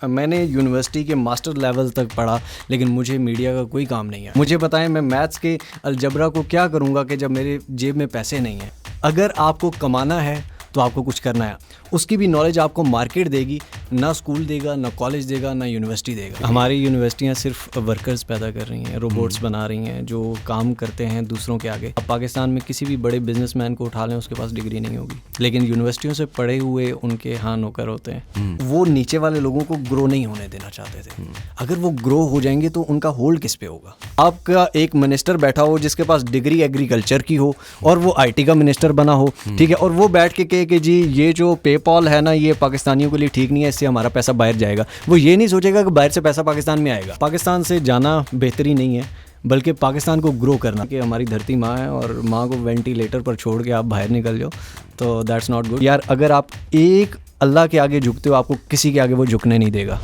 मैंने यूनिवर्सिटी के master level तक पढ़ा लेकिन मुझे मीडिया का कोई काम नहीं है। मुझे बताएं मैं मैथ्स के अलजबरा को क्या करूँगा कि जब मेरे जेब में पैसे नहीं हैं। अगर आपको कमाना है तो आपको कुछ करना है, उसकी भी नॉलेज आपको मार्केट देगी, ना स्कूल देगा, ना कॉलेज देगा, ना यूनिवर्सिटी देगा। हमारी यूनिवर्सिटियाँ सिर्फ वर्कर्स पैदा कर रही हैं, रोबोट्स बना रही हैं जो काम करते हैं दूसरों के आगे। अब पाकिस्तान में किसी भी बड़े बिजनेसमैन को उठा लें, उसके पास डिग्री नहीं होगी, लेकिन यूनिवर्सिटियों से पढ़े हुए उनके यहाँ नौकर होते हैं। वो नीचे वाले लोगों को ग्रो नहीं होने देना चाहते थे। अगर वो ग्रो हो जाएंगे तो उनका होल्ड किस पे होगा? आपका एक मिनिस्टर बैठा हो जिसके पास डिग्री एग्रीकल्चर की हो और वो आईटी का मिनिस्टर बना हो, ठीक है, और वो बैठ के कहे कि जी ये जो पेपॉल है ना ये पाकिस्तानियों के लिए ठीक नहीं है, इससे हमारा पैसा बाहर जाएगा। वो ये नहीं सोचेगा कि बाहर से पैसा पाकिस्तान में आएगा। पाकिस्तान से जाना बेहतरी नहीं है, बल्कि पाकिस्तान को ग्रो करना। कि हमारी धरती माँ है और माँ को वेंटिलेटर पर छोड़ के आप बाहर निकल जाओ तो दैट्स नॉट गुड यार। अगर आप एक अल्लाह के आगे झुकते हो, आपको किसी के आगे वो झुकने नहीं देगा।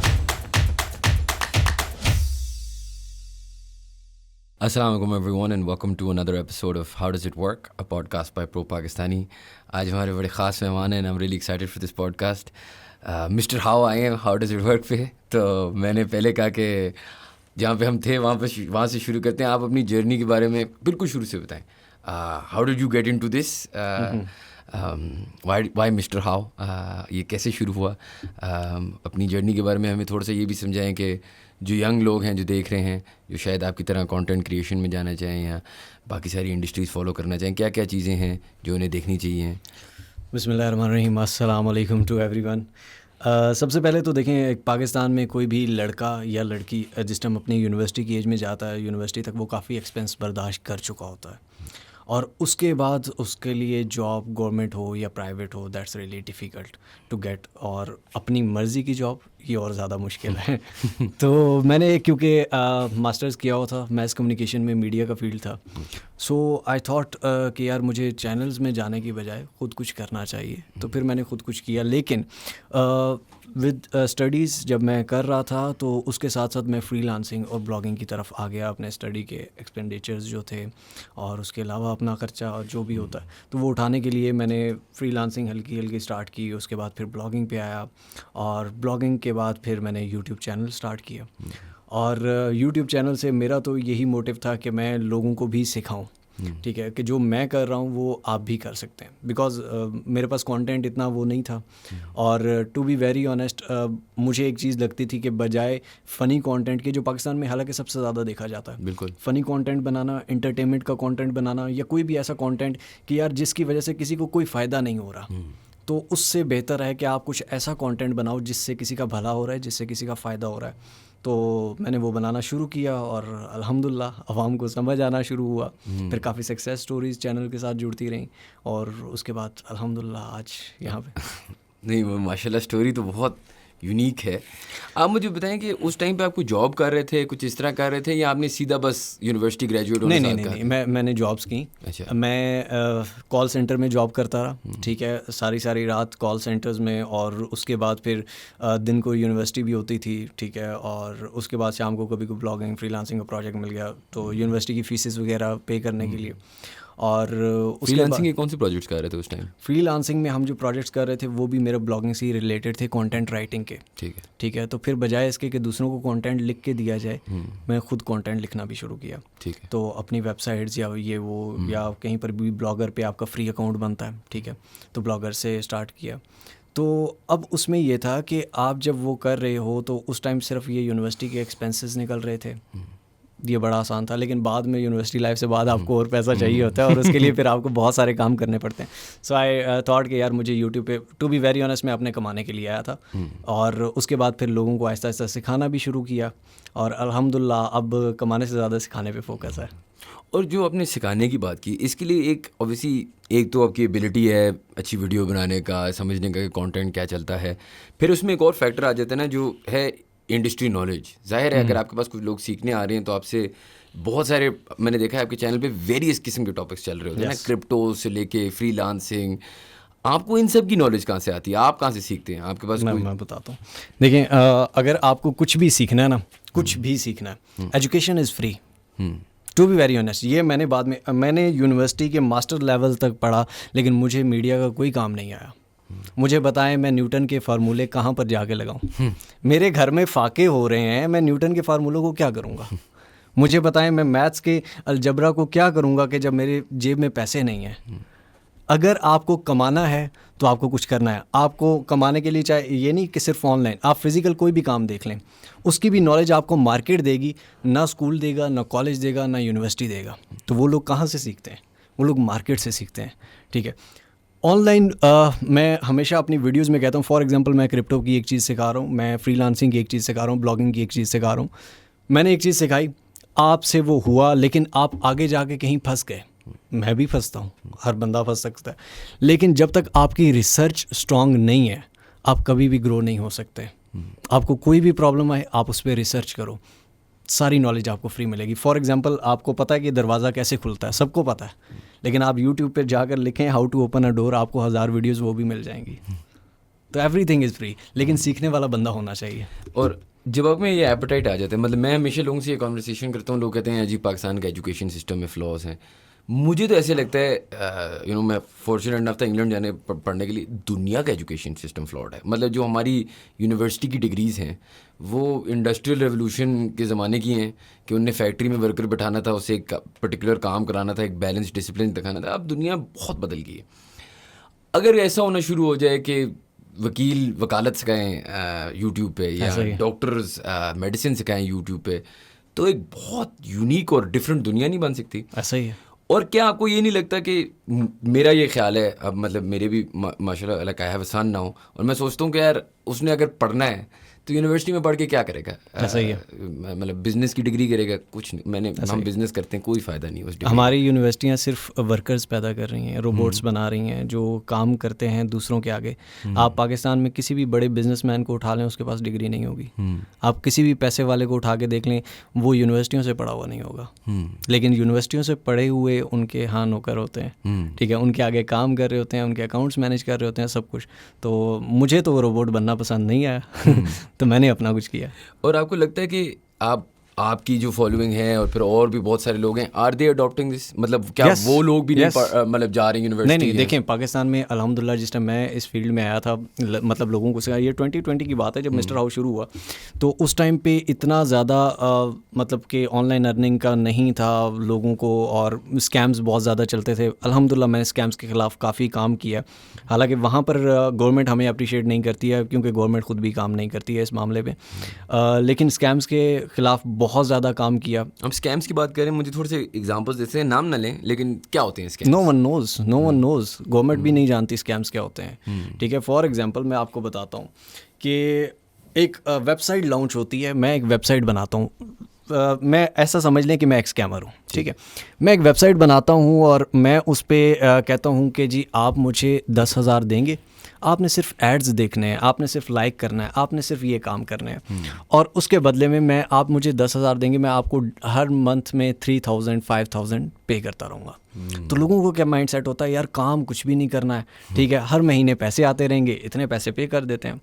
Assalamu alaikum everyone and welcome to another episode of How Does It Work, a podcast by Pro Pakistani. आज हमारे बड़े ख़ास मेहमान हैं and I'm really excited for this podcast. Mr. How आए हैं How Does It Work पे। तो मैंने पहले कहा कि जहाँ पे हम थे वहाँ से शुरू करते हैं। आप अपनी जर्नी के बारे में बिल्कुल शुरू से बताएं। How did you get into this? Why Mr. How? ये कैसे शुरू हुआ? अपनी जर्नी के बारे में हमें थोड़ा सा ये भी समझाएं कि जो यंग लोग हैं जो देख रहे हैं, जो शायद आपकी तरह कंटेंट क्रिएशन में जाना चाहें या बाकी सारी इंडस्ट्रीज़ फॉलो करना चाहें, क्या क्या चीज़ें हैं जो उन्हें देखनी चाहिए? बिस्मिल्लाहिर्रहमानिर्रहीम, अस्सलाम वालेकुम टू एवरीवन। सबसे पहले तो देखें, एक पाकिस्तान में कोई भी लड़का या लड़की जिस टाइम अपनी यूनिवर्सिटी की एज में जाता है, यूनिवर्सिटी तक वो काफ़ी एक्सपेंस बर्दाश्त कर चुका होता है और उसके बाद उसके लिए जॉब गवर्नमेंट हो या प्राइवेट हो, that's really difficult to get. और अपनी मर्ज़ी की जॉब ये और ज़्यादा मुश्किल है। तो मैंने क्योंकि मास्टर्स किया हुआ था, मैस कम्युनिकेशन में मीडिया का फील्ड था, सो आई थॉट कि यार मुझे चैनल्स में जाने की बजाय ख़ुद कुछ करना चाहिए। तो फिर मैंने ख़ुद कुछ किया, लेकिन विद स्टडीज़ जब मैं कर रहा था तो उसके साथ साथ मैं फ्रीलांसिंग और ब्लॉगिंग की तरफ आ गया। अपने स्टडी के एक्सपेंडिचर्स जो थे और उसके अलावा अपना ख़र्चा और जो भी होता है तो वो उठाने के लिए मैंने फ्रीलांसिंग हल्की हल्की स्टार्ट की। उसके बाद फिर ब्लॉगिंग पे आया और ब्लॉगिंग के बाद फिर मैंने यूट्यूब चैनल स्टार्ट किया। और यूट्यूब चैनल से मेरा तो यही मोटिव था कि मैं लोगों को भी सिखाऊं, ठीक है, कि जो मैं कर रहा हूँ वो आप भी कर सकते हैं। बिकॉज़ मेरे पास कंटेंट इतना वो नहीं था। और टू बी वेरी ऑनेस्ट, मुझे एक चीज़ लगती थी कि बजाय फ़नी कंटेंट के, जो पाकिस्तान में हालांकि सबसे ज़्यादा देखा जाता है, बिल्कुल फ़नी कंटेंट बनाना, एंटरटेनमेंट का कंटेंट बनाना या कोई भी ऐसा कंटेंट कि यार जिसकी वजह से किसी को कोई फ़ायदा नहीं हो रहा, तो उससे बेहतर है कि आप कुछ ऐसा कंटेंट बनाओ जिससे किसी का भला हो रहा है, जिससे किसी का फ़ायदा हो रहा है। तो मैंने वो बनाना शुरू किया और अल्हम्दुलिल्लाह अवाम को समझ आना शुरू हुआ। फिर काफ़ी सक्सेस स्टोरीज़ चैनल के साथ जुड़ती रहीं और उसके बाद अल्हम्दुलिल्लाह आज यहाँ पे। नहीं, माशाल्लाह स्टोरी तो बहुत यूनिक है। आप मुझे बताएं कि उस टाइम पे आप कोई जॉब कर रहे थे, कुछ इस तरह कर रहे थे, या आपने सीधा बस यूनिवर्सिटी ग्रेजुएट होने के साथ? नहीं, मैंने जॉब्स की। अच्छा। मैं कॉल सेंटर में जॉब करता रहा, ठीक है, सारी रात कॉल सेंटर्स में। और उसके बाद फिर दिन को यूनिवर्सिटी भी होती थी, ठीक है, और उसके बाद शाम को कभी कोई ब्लॉगिंग फ्रीलांसिंग का प्रोजेक्ट मिल गया तो यूनिवर्सिटी की फीसेस वगैरह पे करने के लिए। और फ्रीलांसिंग के कौन से प्रोजेक्ट्स कर रहे थे उस टाइम? फ्रीलांसिंग में हम जो प्रोजेक्ट्स कर रहे थे वो भी मेरे ब्लॉगिंग से ही रिलेटेड थे, कंटेंट राइटिंग के, ठीक है। तो फिर बजाय इसके कि दूसरों को कंटेंट लिख के दिया जाए, मैं खुद कंटेंट लिखना भी शुरू किया, ठीक है। तो अपनी वेबसाइट्स या ये वो या कहीं पर भी ब्लॉगर पे आपका फ्री अकाउंट बनता है, ठीक है, तो ब्लॉगर से स्टार्ट किया। तो अब उसमें ये था कि आप जब वो कर रहे हो तो उस टाइम सिर्फ ये यूनिवर्सिटी के एक्सपेंसेस निकल रहे थे, ये बड़ा आसान था। लेकिन बाद में यूनिवर्सिटी लाइफ से बाद आपको और पैसा चाहिए होता है और उसके लिए फिर आपको बहुत सारे काम करने पड़ते हैं। सो आई थॉट कि यार मुझे यूट्यूब पे, टू बी वेरी ऑनेस्ट, मैं अपने कमाने के लिए आया था। और उसके बाद फिर लोगों को आहिस्ता आहिस्ता सिखाना भी शुरू किया और अल्हम्दुलिल्लाह अब कमाने से ज़्यादा सिखाने पे फोकस है। और जो आपने सिखाने की बात की, इसके लिए एक ऑब्वियसली एक तो आपकी एबिलिटी है अच्छी वीडियो बनाने का, समझने का कि कंटेंट क्या चलता है। फिर उसमें एक और फैक्टर आ जाता है ना, जो है इंडस्ट्री नॉलेज। जाहिर है अगर आपके पास कुछ लोग सीखने आ रहे हैं तो आपसे बहुत सारे, मैंने देखा है आपके चैनल पे वेरियस किस्म के टॉपिक्स चल रहे होते हैं ना, क्रिप्टो से लेके फ्रीलांसिंग। आपको इन सब की नॉलेज कहाँ से आती है? आप कहाँ से सीखते हैं? आपके पास मैं बताता हूँ। देखिए, अगर आपको कुछ भी सीखना है ना, कुछ भी सीखना है, education is free, to be very honest. ये मैंने बाद में, मैंने यूनिवर्सिटी के मास्टर लेवल तक पढ़ा लेकिन मुझे मीडिया का कोई काम नहीं आया। मुझे बताएं मैं न्यूटन के फार्मूले कहाँ पर जाके लगाऊं। मेरे घर में फाके हो रहे हैं, मैं न्यूटन के फार्मूलों को क्या करूँगा। मुझे बताएं मैं मैथ्स के अलजबरा को क्या करूँगा कि जब मेरे जेब में पैसे नहीं हैं। अगर आपको कमाना है तो आपको कुछ करना है। आपको कमाने के लिए चाहे ये नहीं कि सिर्फ ऑनलाइन, आप फिज़िकल कोई भी काम देख लें, उसकी भी नॉलेज आपको मार्केट देगी। ना स्कूल देगा, ना कॉलेज देगा, ना यूनिवर्सिटी देगा। तो वो लोग कहाँ से सीखते हैं? वो लोग मार्केट से सीखते हैं। ठीक है, ऑनलाइन मैं हमेशा अपनी वीडियोस में कहता हूँ, फॉर एग्जांपल मैं क्रिप्टो की एक चीज़ सिखा रहा हूँ, मैं फ्रीलांसिंग की एक चीज़ सिखा रहा हूँ, ब्लॉगिंग की एक चीज़ सिखा रहा हूँ। मैंने एक चीज़ सिखाई, आपसे वो हुआ, लेकिन आप आगे जाके कहीं फंस गए। मैं भी फंसता हूँ, हर बंदा फंस सकता है। लेकिन जब तक आपकी रिसर्च स्ट्रांग नहीं है, आप कभी भी ग्रो नहीं हो सकते। आपको कोई भी प्रॉब्लम आए, आप उस पर रिसर्च करो, सारी नॉलेज आपको फ्री मिलेगी। फॉर एग्जांपल आपको पता है कि दरवाज़ा कैसे खुलता है, सबको पता है, लेकिन आप यूट्यूब पे जाकर लिखें how to open a door, आपको 1000 वीडियोस वो भी मिल जाएंगी। तो एवरीथिंग इज़ फ्री, लेकिन सीखने वाला बंदा होना चाहिए। और जब आप में ये एपेटाइट आ जाता है, मतलब मैं हमेशा लोगों से ये कॉन्वर्सेशन करता हूँ, लोग कहते हैं जी पाकिस्तान का एजुकेशन सिस्टम में फ्लॉज हैं। मुझे तो ऐसे लगता है मैं फॉर्चुनेट इनफ था इंग्लैंड जाने पढ़ने के लिए, दुनिया का एजुकेशन सिस्टम फ्लॉड है। मतलब जो हमारी यूनिवर्सिटी की डिग्रीज़ हैं वो इंडस्ट्रियल रेवोल्यूशन के ज़माने की हैं कि उनने फैक्ट्री में वर्कर बैठाना था, उससे एक पर्टिकुलर काम कराना था, एक बैलेंस डिसिप्लिन दिखाना था। अब दुनिया बहुत बदल गई है। अगर ऐसा होना शुरू हो जाए कि वकील वकालत सिखाएँ यूट्यूब पे, या डॉक्टर्स मेडिसिन सिखाएँ यूट्यूब पे, तो एक बहुत यूनिक और डिफरेंट दुनिया नहीं बन सकती? ऐसा ही है। और क्या आपको ये नहीं लगता कि मेरा ये ख्याल है, अब मतलब मेरे भी माशाल्लाह like I have a son now, और मैं सोचता हूँ कि यार उसने अगर पढ़ना है तो यूनिवर्सिटी में पढ़ के क्या करेगा? सही है। मतलब बिजनेस की डिग्री करेगा, कुछ नहीं। हम बिजनेस करते हैं, कोई फ़ायदा नहीं उस डिग्री। हमारी यूनिवर्सिटियाँ सिर्फ वर्कर्स पैदा कर रही हैं, रोबोट्स बना रही हैं जो काम करते हैं दूसरों के आगे। आप पाकिस्तान में किसी भी बड़े बिजनेसमैन को उठा लें, उसके पास डिग्री नहीं होगी। आप किसी भी पैसे वाले को उठा के देख लें, वो यूनिवर्सिटियों से पढ़ा हुआ नहीं होगा। लेकिन यूनिवर्सिटियों से पढ़े हुए उनके यहाँ नौकर होते हैं, ठीक है, उनके आगे काम कर रहे होते हैं, उनके अकाउंट्स मैनेज कर रहे होते हैं, सब कुछ। तो मुझे तो वो रोबोट बनना पसंद नहीं आया तो मैंने अपना कुछ किया। और आपको लगता है कि आपकी जो फॉलोइंग है और फिर और भी बहुत सारे लोग हैं, आर दे अडॉप्टिंग दिस? मतलब क्या वो लोग भी नहीं मतलब जा रहे हैं यूनिवर्सिटी? नहीं, देखें पाकिस्तान में अल्हम्दुलिल्लाह जिस टाइम मैं इस फील्ड में आया था, मतलब लोगों को सिखा, ये 2020 की बात है जब मिस्टर हाउस शुरू हुआ, तो उस टाइम पे इतना ज़्यादा मतलब कि ऑनलाइन अर्निंग का नहीं था लोगों को, और स्कैम्स बहुत ज़्यादा चलते थे। अल्हम्दुलिल्लाह मैंने स्कैम्स के ख़िलाफ़ काफ़ी काम किया। हालांकि वहाँ पर गवर्नमेंट हमें अप्रिशिएट नहीं करती है, क्योंकि गवर्नमेंट ख़ुद भी काम नहीं करती है इस मामले में, लेकिन स्कैम्स के ख़िलाफ़ बहुत ज़्यादा काम किया। अब स्कैम्स की बात करें, मुझे थोड़े से एग्जांपल्स जैसे हैं, नाम ना लें, लेकिन क्या होते हैं scams? No one knows, government भी नहीं जानती स्कैम्स क्या होते हैं। ठीक है, फॉर एग्जांपल मैं आपको बताता हूँ कि एक वेबसाइट लॉन्च होती है, मैं एक वेबसाइट बनाता हूँ, मैं ऐसा समझ लें कि मैं एक स्कैमर हूँ। ठीक है, मैं एक वेबसाइट बनाता हूँ और मैं उस पर कहता हूँ कि जी आप मुझे 10,000 देंगे, आपने सिर्फ एड्स देखने हैं, आपने सिर्फ लाइक करना है, आपने सिर्फ ये काम करने हैं, और उसके बदले में आप मुझे 10,000 देंगे, मैं आपको हर मंथ में 3,000 5,000 पे करता रहूँगा। तो लोगों को क्या माइंड सेट होता है, यार काम कुछ भी नहीं करना है, ठीक है, हर महीने पैसे आते रहेंगे, इतने पैसे पे कर देते हैं,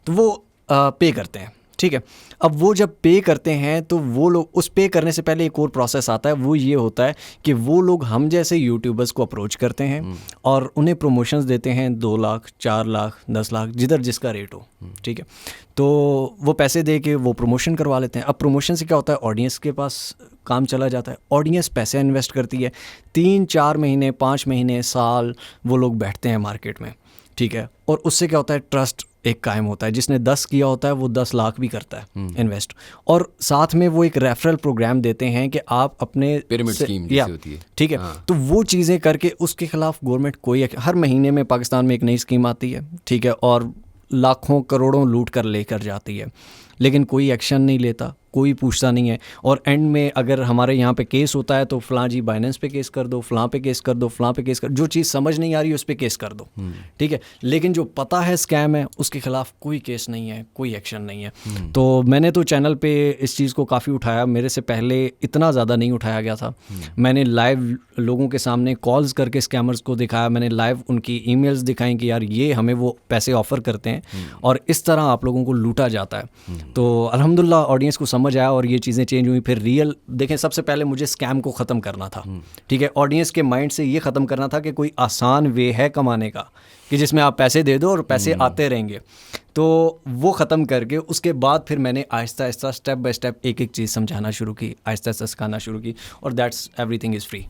तो वो पे करते हैं। ठीक है, अब वो जब पे करते हैं तो वो लोग, उस पे करने से पहले एक और प्रोसेस आता है, वो ये होता है कि वो लोग हम जैसे यूट्यूबर्स को अप्रोच करते हैं और उन्हें प्रमोशंस देते हैं 2 लाख 4 लाख 10 लाख जिधर जिसका रेट हो। ठीक है, तो वो पैसे दे के वो प्रमोशन करवा लेते हैं। अब प्रमोशन से क्या होता है, ऑडियंस के पास काम चला जाता है, ऑडियंस पैसे इन्वेस्ट करती है, 3-4 महीने 5 महीने साल वो लोग बैठते हैं मार्केट में। ठीक है, और उससे क्या होता है, ट्रस्ट एक कायम होता है। जिसने 10 किया होता है वो 10 लाख भी करता है इन्वेस्ट, और साथ में वो एक रेफरल प्रोग्राम देते हैं कि आप अपने पिरामिड स्कीम जैसे होती है। ठीक है, तो वो चीज़ें करके उसके खिलाफ गवर्नमेंट कोई, हर महीने में पाकिस्तान में एक नई स्कीम आती है, ठीक है, और लाखों करोड़ों लूट कर लेकर जाती है, लेकिन कोई एक्शन नहीं लेता, कोई पूछता नहीं है। और एंड में अगर हमारे यहाँ पे केस होता है तो फ़लाँ जी बाइनेंस पे केस कर दो, फ़लाँ पे केस कर दो, फ़लाँ पे केस कर, जो चीज़ समझ नहीं आ रही है उस पर केस कर दो। ठीक है, लेकिन जो पता है स्कैम है उसके ख़िलाफ़ कोई केस नहीं है, कोई एक्शन नहीं है। तो मैंने तो चैनल पे इस चीज़ को काफ़ी उठाया, मेरे से पहले इतना ज़्यादा नहीं उठाया गया था। मैंने लाइव लोगों के सामने कॉल्स करके स्कैमर्स को दिखाया, मैंने लाइव उनकी ईमेल्स दिखाई कि यार ये हमें वो पैसे ऑफ़र करते हैं और इस तरह आप लोगों को लूटा जाता है। तो अल्हम्दुलिल्लाह ऑडियंस को समझ आया और ये चीज़ें चेंज हुई, फिर रियल देखें, सबसे पहले मुझे स्कैम को ख़त्म करना था, ठीक है, ऑडियंस के माइंड से ये ख़त्म करना था कि कोई आसान वे है कमाने का कि जिसमें आप पैसे दे दो और पैसे आते रहेंगे। तो वो ख़त्म करके उसके बाद फिर मैंने Aahista Aahista step by step एक एक चीज़ समझाना शुरू की, आहिस्ता आहिस्ता सिखाना शुरू की, और दैट्स एवरीथिंग इज़ फ्री।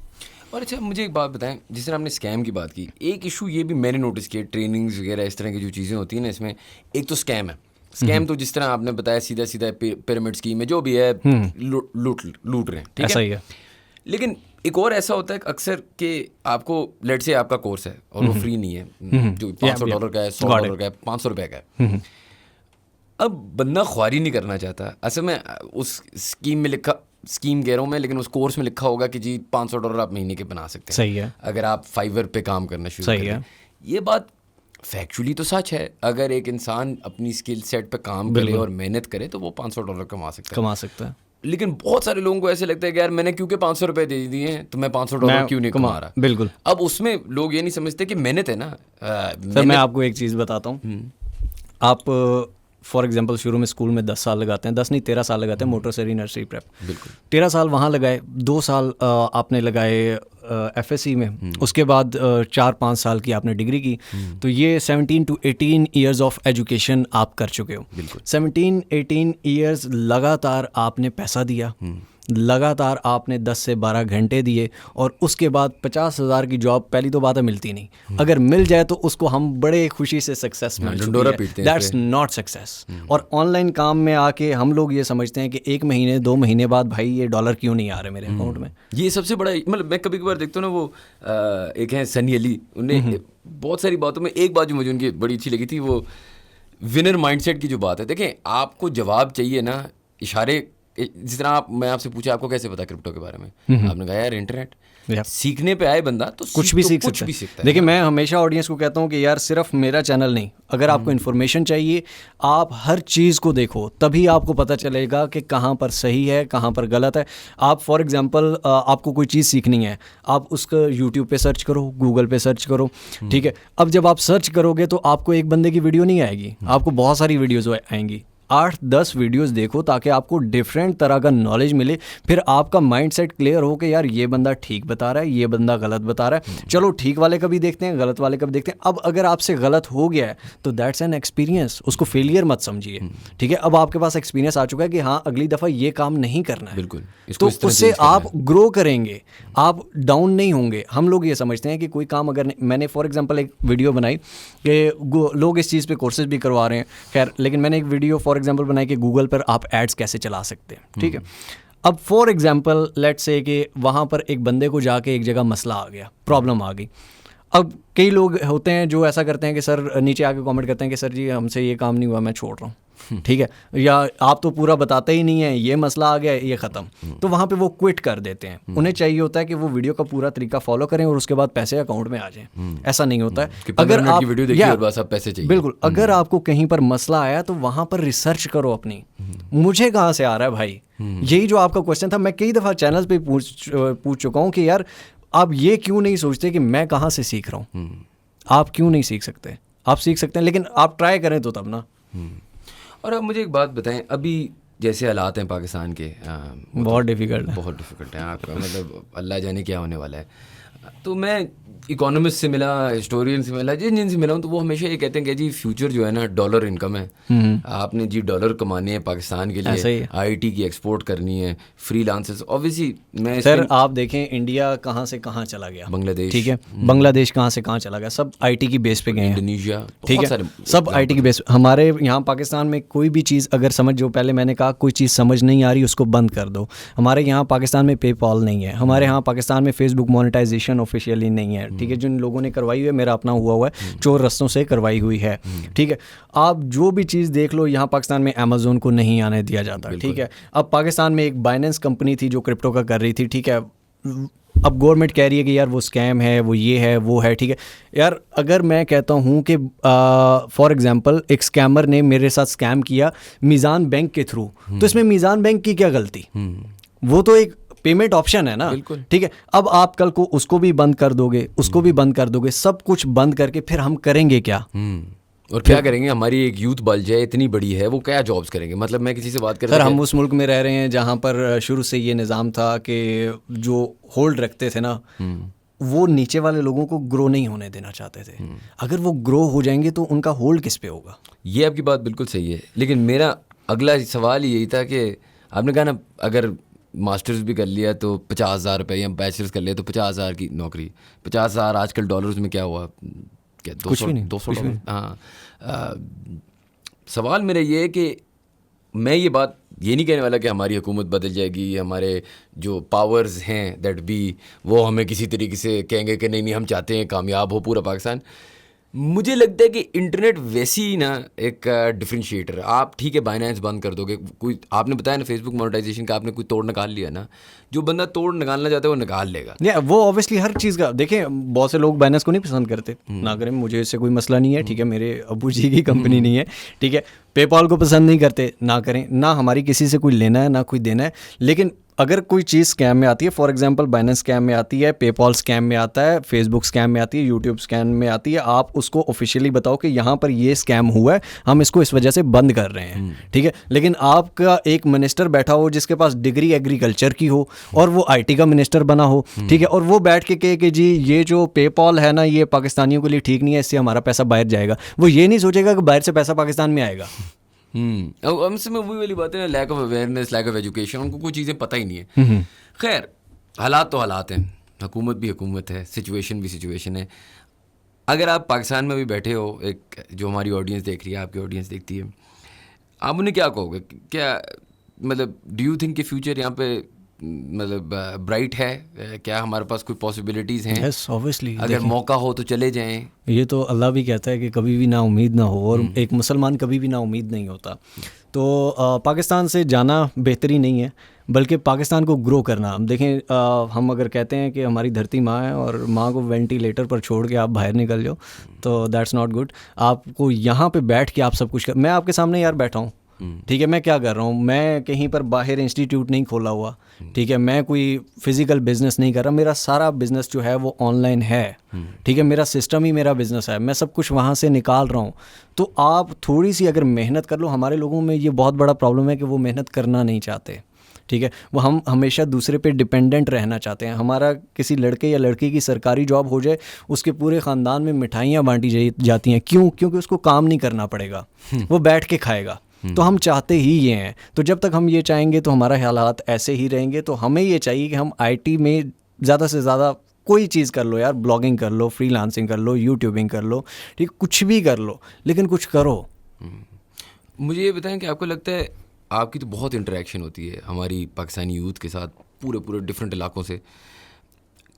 और अच्छा मुझे एक बात बताएं, जिस तरह आपने स्कैम की बात की, एक इशू ये भी मैंने नोटिस किया, ट्रेनिंग्स वगैरह इस तरह की जो चीज़ें होती हैं ना, इसमें एक तो स्कैम है। स्कैम तो जिस तरह आपने बताया सीधा सीधा पिरामिड स्कीम में जो भी है लूट रहे हैं, ठीक ऐसा है, ही है। लेकिन एक और ऐसा होता है अक्सर कि आपको लेट से आपका कोर्स है और वो फ्री नहीं है, जो $500 का है, $100 का है, $500 का है। अब बंदा ख्वारी नहीं करना चाहता, असल में उस स्कीम में लिखा, स्कीम कह रहा हूँ मैं, लेकिन उस कोर्स में लिखा होगा कि जी $500 आप महीने के बना सकते हैं। सही है। अगर आप फाइवर पे काम करना शुरू सही करें। है। ये बात फैक्चुअली तो सच है, अगर एक इंसान अपनी स्किल सेट पे काम करे और मेहनत करे तो वो $500 कमा सकता है। लेकिन बहुत सारे लोगों को ऐसे लगता है कि यार मैंने क्योंकि $500 दे दिए हैं तो मैं $500 क्यों नहीं कमा रहा। बिल्कुल। अब उसमें लोग ये नहीं समझते कि मेहनत है ना। सर मैं आपको एक चीज़ बताता हूँ, आप फॉर एग्जांपल शुरू में स्कूल में 10 साल लगाते हैं, 10 नहीं 13 साल लगाते हैं, मोंटेसरी नर्सरी प्रेप, बिल्कुल 13 साल वहाँ लगाए, 2 साल आपने लगाए FSC में, उसके बाद 4-5 साल की आपने डिग्री की, तो ये 17 to 18 ईयर्स ऑफ एजुकेशन आप कर चुके हो। 17-18 ईयर्स लगातार आपने पैसा दिया, लगातार आपने 10 से 12 घंटे दिए, और उसके बाद 50,000 की जॉब पहली तो बात है मिलती नहीं, अगर मिल जाए तो उसको हम बड़े खुशी से सक्सेस में दैट्स नॉट सक्सेस। और ऑनलाइन काम में आके हम लोग ये समझते हैं कि 1 महीने 2 महीने बाद भाई ये डॉलर क्यों नहीं आ रहे मेरे अकाउंट में। ये सबसे बड़ा, मतलब मैं कभी कभार देखता हूँ ना, वो एक है सनी अली, उन्हें बहुत सारी बातों में एक बात जो मुझे उनकी बड़ी अच्छी लगी थी, वो विनर माइंडसेट की जो बात है। देखें आपको जवाब चाहिए ना, इशारे, जिस तरह मैं आपसे पूछा आपको कैसे पता क्रिप्टो के बारे में, आपने कहा यार इंटरनेट, सीखने पे आए बंदा तो कुछ भी सीख सकता है। देखिए मैं हमेशा ऑडियंस को कहता हूँ कि यार सिर्फ मेरा चैनल नहीं, अगर आपको इन्फॉर्मेशन चाहिए आप हर चीज़ को देखो, तभी आपको पता चलेगा कि कहाँ पर सही है कहाँ पर गलत है। आप फॉर एग्जांपल आपको कोई चीज़ सीखनी है, आप उसका यूट्यूब पे सर्च करो, गूगल पे सर्च करो, ठीक है। अब जब आप सर्च करोगे तो आपको एक बंदे की वीडियो नहीं आएगी, आपको बहुत सारी वीडियोज़ आएंगी, 8-10 वीडियोस देखो ताकि आपको डिफरेंट तरह का नॉलेज मिले, फिर आपका माइंडसेट क्लियर हो कि यार ये बंदा ठीक बता रहा है, ये बंदा गलत बता रहा है, चलो ठीक वाले का भी देखते हैं, गलत वाले का भी देखते हैं। अब अगर आपसे गलत हो गया है तो दैट्स एन एक्सपीरियंस, उसको फेलियर मत समझिए, ठीक है। अब आपके पास एक्सपीरियंस आ चुका है कि हाँ अगली दफ़ा ये काम नहीं करना है, बिल्कुल, तो उससे आप ग्रो करेंगे, आप डाउन नहीं होंगे। हम लोग ये समझते हैं कि कोई काम अगर मैंने फॉर एग्जांपल एक वीडियो बनाई कि लोग इस चीज़ पे कोर्सेज भी करवा रहे हैं, खैर, लेकिन मैंने एक वीडियो फॉर एग्जांपल बनाई कि गूगल पर आप एड्स कैसे चला सकते हैं, ठीक है। अब फॉर एग्जांपल लेट्स से कि वहाँ पर एक बंदे को जाके एक जगह मसला आ गया, प्रॉब्लम आ गई। अब कई लोग होते हैं जो ऐसा करते हैं कि सर नीचे आके कमेंट करते हैं कि सर जी हमसे ये काम नहीं हुआ, मैं छोड़ रहा हूँ, ठीक है, या आप तो पूरा बताते ही नहीं है, ये मसला आ गया, ये ख़त्म, तो वहाँ पे वो क्विट कर देते हैं। उन्हें चाहिए होता है कि वो वीडियो का पूरा तरीका फॉलो करें और उसके बाद पैसे अकाउंट में आ जाएं। ऐसा नहीं होता है। अगर आप वीडियो देखिए और बस आप पैसे चाहिए, बिल्कुल, अगर आपको कहीं पर मसला आया तो वहाँ पर रिसर्च करो अपनी, मुझे कहाँ से आ रहा है भाई, यही जो आपका क्वेश्चन था। मैं कई दफ़ा चैनल पे पूछ चुका हूँ कि यार आप ये क्यों नहीं सोचते कि मैं कहाँ से सीख रहा हूँ। आप क्यों नहीं सीख सकते? आप सीख सकते हैं, लेकिन आप ट्राई करें तो तब ना। और अब मुझे एक बात बताएं, अभी जैसे हालात हैं पाकिस्तान के, बहुत डिफ़िकल्ट है, बहुत डिफ़िकल्ट है आपका, मतलब अल्लाह जाने क्या होने वाला है। तो मैं इकोनॉमिस्ट से मिला, हिस्टोरियन से मिला, जिन से मिला हूँ, तो वो हमेशा ये कहते हैं कि जी फ्यूचर जो है ना डॉलर इनकम है, आपने जी डॉलर कमाने हैं पाकिस्तान के लिए, आईटी की एक्सपोर्ट करनी है, फ्रीलांसर्स। ऑब्वियसली मैं सर आप देखें इंडिया कहाँ से कहाँ चला गया, बांग्लादेश, ठीक है, बांग्लादेश कहाँ से कहाँ चला गया, सब आईटी की बेस पे गए हैं, इंडोनेशिया, ठीक है, सब आईटी की बेस। हमारे यहाँ पाकिस्तान में कोई भी चीज़ अगर समझ, जो पहले मैंने कहा कोई चीज़ समझ नहीं आ रही उसको बंद कर दो। हमारे यहाँ पाकिस्तान में पेपॉल नहीं है, हमारे यहाँ पाकिस्तान में फेसबुक मोनेटाइजेशन ऑफिशियली नहीं है, ठीक है, जिन लोगों ने करवाई हुई है, मेरा अपना हुआ है, चोर रस्तों से करवाई हुई है, ठीक है। आप जो भी चीज़ देख लो, यहाँ पाकिस्तान में अमेज़ोन को नहीं आने दिया जाता, ठीक है। अब पाकिस्तान में एक बाइनेंस कंपनी थी जो क्रिप्टो का कर रही थी, ठीक है, अब गवर्नमेंट कह रही है कि यार वो स्कैम है, वो ये है, वो है, ठीक है। यार अगर मैं कहता हूँ कि फॉर एग्जांपल एक स्कैमर ने मेरे साथ स्कैम किया मीज़ान बैंक के थ्रू, तो इसमें मीज़ान बैंक की क्या गलती? वो तो एक पेमेंट ऑप्शन है ना, ठीक है। अब आप कल को उसको भी बंद कर दोगे, उसको भी बंद कर दोगे, सब कुछ बंद करके फिर हम करेंगे क्या? और क्या करेंगे, हमारी एक यूथ बल्ज है इतनी बड़ी है, वो क्या जॉब्स करेंगे? मतलब मैं किसी से बात कर सर हम उस मुल्क में रह रहे हैं जहाँ पर शुरू से ये निज़ाम था कि जो होल्ड रखते थे ना वो नीचे वाले लोगों को ग्रो नहीं होने देना चाहते थे। अगर वो ग्रो हो जाएंगे तो उनका होल्ड किस पे होगा? ये आपकी बात बिल्कुल सही है, लेकिन मेरा अगला सवाल यही था कि आपने कहा ना अगर मास्टर्स भी कर लिया तो 50,000 रुपये, या बैचलर्स कर लिया तो 50,000 की नौकरी। 50,000 आजकल डॉलर्स में क्या हुआ, क्या कुछ भी नहीं, 200 डॉलर? हाँ। सवाल मेरा ये है कि मैं ये बात ये नहीं कहने वाला कि हमारी हुकूमत बदल जाएगी, हमारे जो पावर्स हैं दैट बी वो हमें किसी तरीके से कहेंगे कि नहीं नहीं हम चाहते हैं कामयाब हो पूरा पाकिस्तान। मुझे लगता है कि इंटरनेट वैसी ही ना एक डिफरेंशिएटर। आप ठीक है बाइनेंस बंद कर दोगे, कोई आपने बताया ना फेसबुक मोनेटाइजेशन का, आपने कोई तोड़ निकाल लिया ना, जो बंदा तोड़ निकालना चाहता है वो निकाल लेगा। या वो ऑब्वियसली हर चीज़ का देखें, बहुत से लोग बाइनेंस को नहीं पसंद करते, ना करें, मुझे इससे कोई मसला नहीं है, ठीक है, मेरे अबू जी की कंपनी नहीं है, ठीक है। पेपॉल को पसंद नहीं करते, ना करें, ना हमारी किसी से कोई लेना है ना कोई देना है। लेकिन अगर कोई चीज़ स्कैम में आती है, फॉर एग्जांपल बाइनेंस स्कैम में आती है, पेपॉल स्कैम में आता है, फेसबुक स्कैम में आती है, यूट्यूब स्कैम में आती है, आप उसको ऑफिशियली बताओ कि यहाँ पर ये स्कैम हुआ है, हम इसको इस वजह से बंद कर रहे हैं, ठीक है। लेकिन आपका एक मिनिस्टर बैठा हो जिसके पास डिग्री एग्रीकल्चर की हो और वो आईटी का मिनिस्टर बना हो, ठीक है, और वो बैठ के कहे कि जी ये जो पेपॉल है ना ये पाकिस्तानियों के लिए ठीक नहीं है, इससे हमारा पैसा बाहर जाएगा, वो ये नहीं सोचेगा कि बाहर से पैसा पाकिस्तान में आएगा। अब हमसे में वही वाली बात है, lack of awareness, lack of education, उनको कोई चीज़ें पता ही नहीं है। खैर हालात तो हालात हैं, हुकूमत भी हुकूमत है, सिचुएशन भी सिचुएशन है। अगर आप पाकिस्तान में भी बैठे हो, एक जो हमारी ऑडियंस देख रही है, आपकी ऑडियंस देखती है, आप उन्हें क्या कहोगे? क्या मतलब डू यू थिंक कि फ्यूचर यहाँ पे मतलब ब्राइट है? क्या हमारे पास कोई पॉसिबिलिटीज़ हैं? यस ऑब्वियसली, अगर मौका हो तो चले जाएं। ये तो अल्लाह भी कहता है कि कभी भी ना उम्मीद ना हो, और एक मुसलमान कभी भी ना उम्मीद नहीं होता। तो पाकिस्तान से जाना बेहतरी नहीं है, बल्कि पाकिस्तान को ग्रो करना। देखें, हम अगर कहते हैं कि हमारी धरती माँ है और माँ को वेंटिलेटर पर छोड़ के आप बाहर निकल जाओ, तो दैट्स नॉट गुड। आपको यहाँ पे बैठ के आप सब कुछ मैं आपके सामने यार बैठा हूँ, ठीक है, मैं क्या कर रहा हूँ, मैं कहीं पर बाहर इंस्टीट्यूट नहीं खोला हुआ, ठीक है, मैं कोई फिजिकल बिजनेस नहीं कर रहा, मेरा सारा बिजनेस जो है वो ऑनलाइन है, ठीक है, मेरा सिस्टम ही मेरा बिजनेस है, मैं सब कुछ वहाँ से निकाल रहा हूँ। तो आप थोड़ी सी अगर मेहनत कर लो, हमारे लोगों में ये बहुत बड़ा प्रॉब्लम है कि वो मेहनत करना नहीं चाहते, ठीक है, वो हम हमेशा दूसरे पे डिपेंडेंट रहना चाहते हैं। हमारा किसी लड़के या लड़की की सरकारी जॉब हो जाए, उसके पूरे ख़ानदान में मिठाइयाँ बांटी जाती हैं, क्यों? क्योंकि उसको काम नहीं करना पड़ेगा, वो बैठ के खाएगा। तो हम चाहते ही ये हैं। तो जब तक हम ये चाहेंगे तो हमारा हालात ऐसे ही रहेंगे। तो हमें ये चाहिए कि हम आईटी में ज़्यादा से ज़्यादा कोई चीज़ कर लो यार, ब्लॉगिंग कर लो, फ्रीलांसिंग कर लो, यूट्यूबिंग कर लो, ठीक, कुछ भी कर लो, लेकिन कुछ करो। मुझे ये बताएं कि आपको लगता है, आपकी तो बहुत इंटरेक्शन होती है हमारी पाकिस्तानी यूथ के साथ, पूरे डिफरेंट इलाकों से,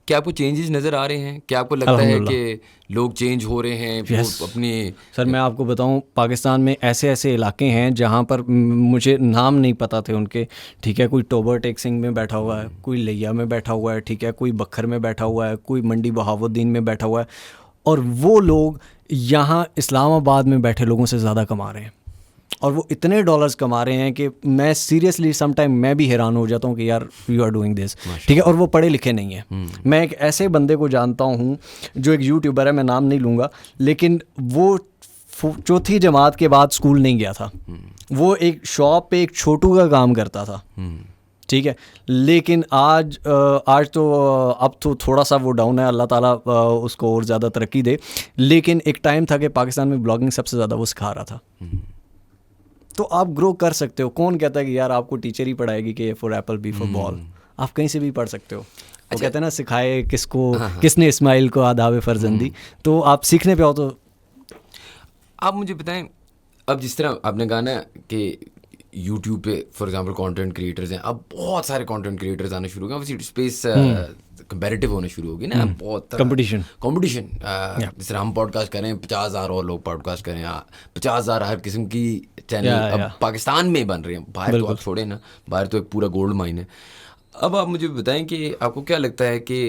क्या आपको चेंजेस नज़र आ रहे हैं? क्या आपको लगता है कि लोग चेंज हो रहे हैं? yes. अपने सर मैं आपको बताऊं, पाकिस्तान में ऐसे ऐसे इलाके हैं जहां पर मुझे नाम नहीं पता थे उनके, ठीक है, कोई टोबर टेक सिंह में बैठा हुआ है, कोई लिया में बैठा हुआ है, ठीक है, कोई बखर में बैठा हुआ है, कोई मंडी बहावुद्दीन में बैठा हुआ है, और वो लोग यहाँ इस्लामाबाद में बैठे लोगों से ज़्यादा कमा रहे हैं, और वो इतने डॉलर्स कमा रहे हैं कि मैं सीरियसली समटाइम मैं भी हैरान हो जाता हूँ कि यार यू आर डूइंग दिस, ठीक है, और वो पढ़े लिखे नहीं है। मैं एक ऐसे बंदे को जानता हूँ जो एक यूट्यूबर है, मैं नाम नहीं लूँगा, लेकिन वो चौथी जमात के बाद स्कूल नहीं गया था, वो एक शॉप पे एक छोटू का काम करता था, ठीक है, लेकिन आज तो अब तो थोड़ा सा वो डाउन है, अल्लाह ताला उसको और ज़्यादा तरक्की दे, लेकिन एक टाइम था कि पाकिस्तान में ब्लॉगिंग सबसे ज़्यादा वो सिखा रहा था। तो आप ग्रो कर सकते हो। कौन कहता है कि यार आपको टीचर ही पढ़ाएगी कि A for apple, B for ball? आप कहीं से भी पढ़ सकते हो। वो कहते हैं ना, सिखाए किसको, किसने इस्माइल को आदाब फर्जंदी। तो आप सीखने पे आओ। तो आप मुझे बताएं, अब जिस तरह आपने कहा ना कि यूट्यूब पे फॉर एग्जांपल कंटेंट क्रिएटर्स हैं, अब बहुत सारे कंटेंट क्रिएटर्स आने शुरू हो गए, स्पेस कंपैरेटिव होने शुरू हो गई ना, बहुत कंपटीशन जिस तरह हम पॉडकास्ट करें, 50,000 और लोग पॉडकास्ट करें, 50,000 हर किस्म की चैनल अब पाकिस्तान में बन रहे हैं। बाहर तो आप छोड़े ना, बाहर तो एक पूरा गोल्ड माइन है। अब आप मुझे बताएं कि आपको क्या लगता है कि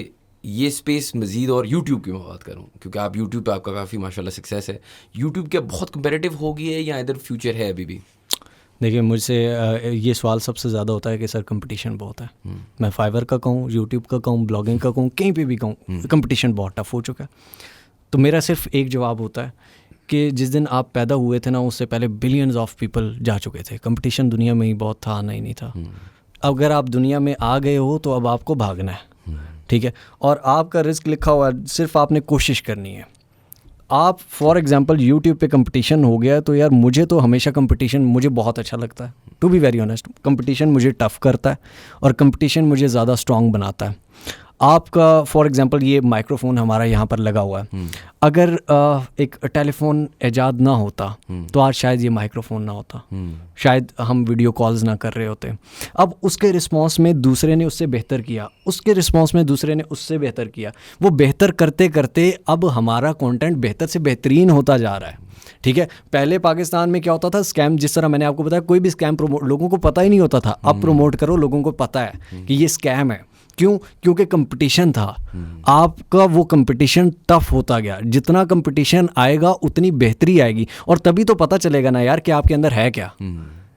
ये स्पेस मज़ीद, और यूट्यूब की मैं बात करूँ क्योंकि आप यूट्यूब पे आपका काफ़ी माशाल्लाह सक्सेस है, यूट्यूब क्या बहुत कंपैरेटिव हो गई है या इधर फ्यूचर है अभी भी? देखिए, मुझसे ये सवाल सबसे ज़्यादा होता है कि सर कंपटीशन बहुत है। मैं फाइवर का कहूँ, यूट्यूब का कहूँ, ब्लॉगिंग का कहूँ, कहीं पे भी कहूँ, कंपटीशन बहुत टफ हो चुका है। तो मेरा सिर्फ एक जवाब होता है कि जिस दिन आप पैदा हुए थे ना, उससे पहले बिलियंस ऑफ पीपल जा चुके थे। कंपटीशन दुनिया में ही बहुत था, आना ही नहीं था। अगर आप दुनिया में आ गए हो तो अब आपको भागना है, ठीक है, और आपका रिस्क लिखा हुआ है, सिर्फ आपने कोशिश करनी है। आप फॉर एग्जांपल यूट्यूब पे कंपटीशन हो गया तो यार मुझे तो हमेशा कंपटीशन मुझे बहुत अच्छा लगता है, to be very honest. Competition मुझे टफ़ करता है और कंपटीशन मुझे ज़्यादा स्ट्रॉन्ग बनाता है। आपका फॉर एग्जांपल ये माइक्रोफोन हमारा यहाँ पर लगा हुआ है, अगर एक टेलीफोन ईजाद ना होता तो आज शायद ये माइक्रोफोन ना होता, शायद हम वीडियो कॉल्स ना कर रहे होते। अब उसके रिस्पांस में दूसरे ने उससे बेहतर किया, उसके रिस्पांस में दूसरे ने उससे बेहतर किया, वो बेहतर करते करते अब हमारा कंटेंट बेहतर से बेहतरीन होता जा रहा है, ठीक है। पहले पाकिस्तान में क्या होता था, स्कैम, जिस तरह मैंने आपको बताया, कोई भी स्कैम प्रमोट लोगों को पता ही नहीं होता था। अब प्रमोट करो, लोगों को पता है कि ये स्कैम है। क्यों? क्योंकि कंपटीशन था। आपका वो कंपटीशन टफ होता गया, जितना कंपटीशन आएगा उतनी बेहतरी आएगी, और तभी तो पता चलेगा ना यार कि आपके अंदर है क्या।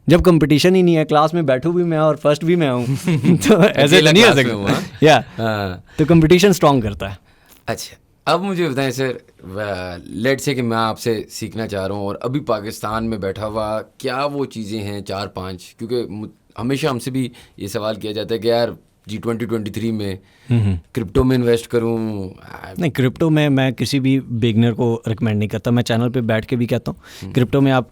जब कंपटीशन ही नहीं है, क्लास में बैठूं भी मैं और फर्स्ट भी मैं हूँ तो ऐसे नहीं हो सकता या तो कंपटीशन स्ट्रॉन्ग करता है। अच्छा, अब मुझे बताएं सर, लेट से कि मैं आपसे सीखना चाह रहा हूँ और अभी पाकिस्तान में बैठा हुआ, क्या वो चीज़ें हैं 4-5, क्योंकि हमेशा हमसे भी ये सवाल किया जाता है कि यार G2023 में क्रिप्टो में इन्वेस्ट करूं? नहीं, क्रिप्टो में मैं किसी भी बिगनर को रिकमेंड नहीं करता। मैं चैनल पे बैठ के भी कहता हूँ क्रिप्टो में आप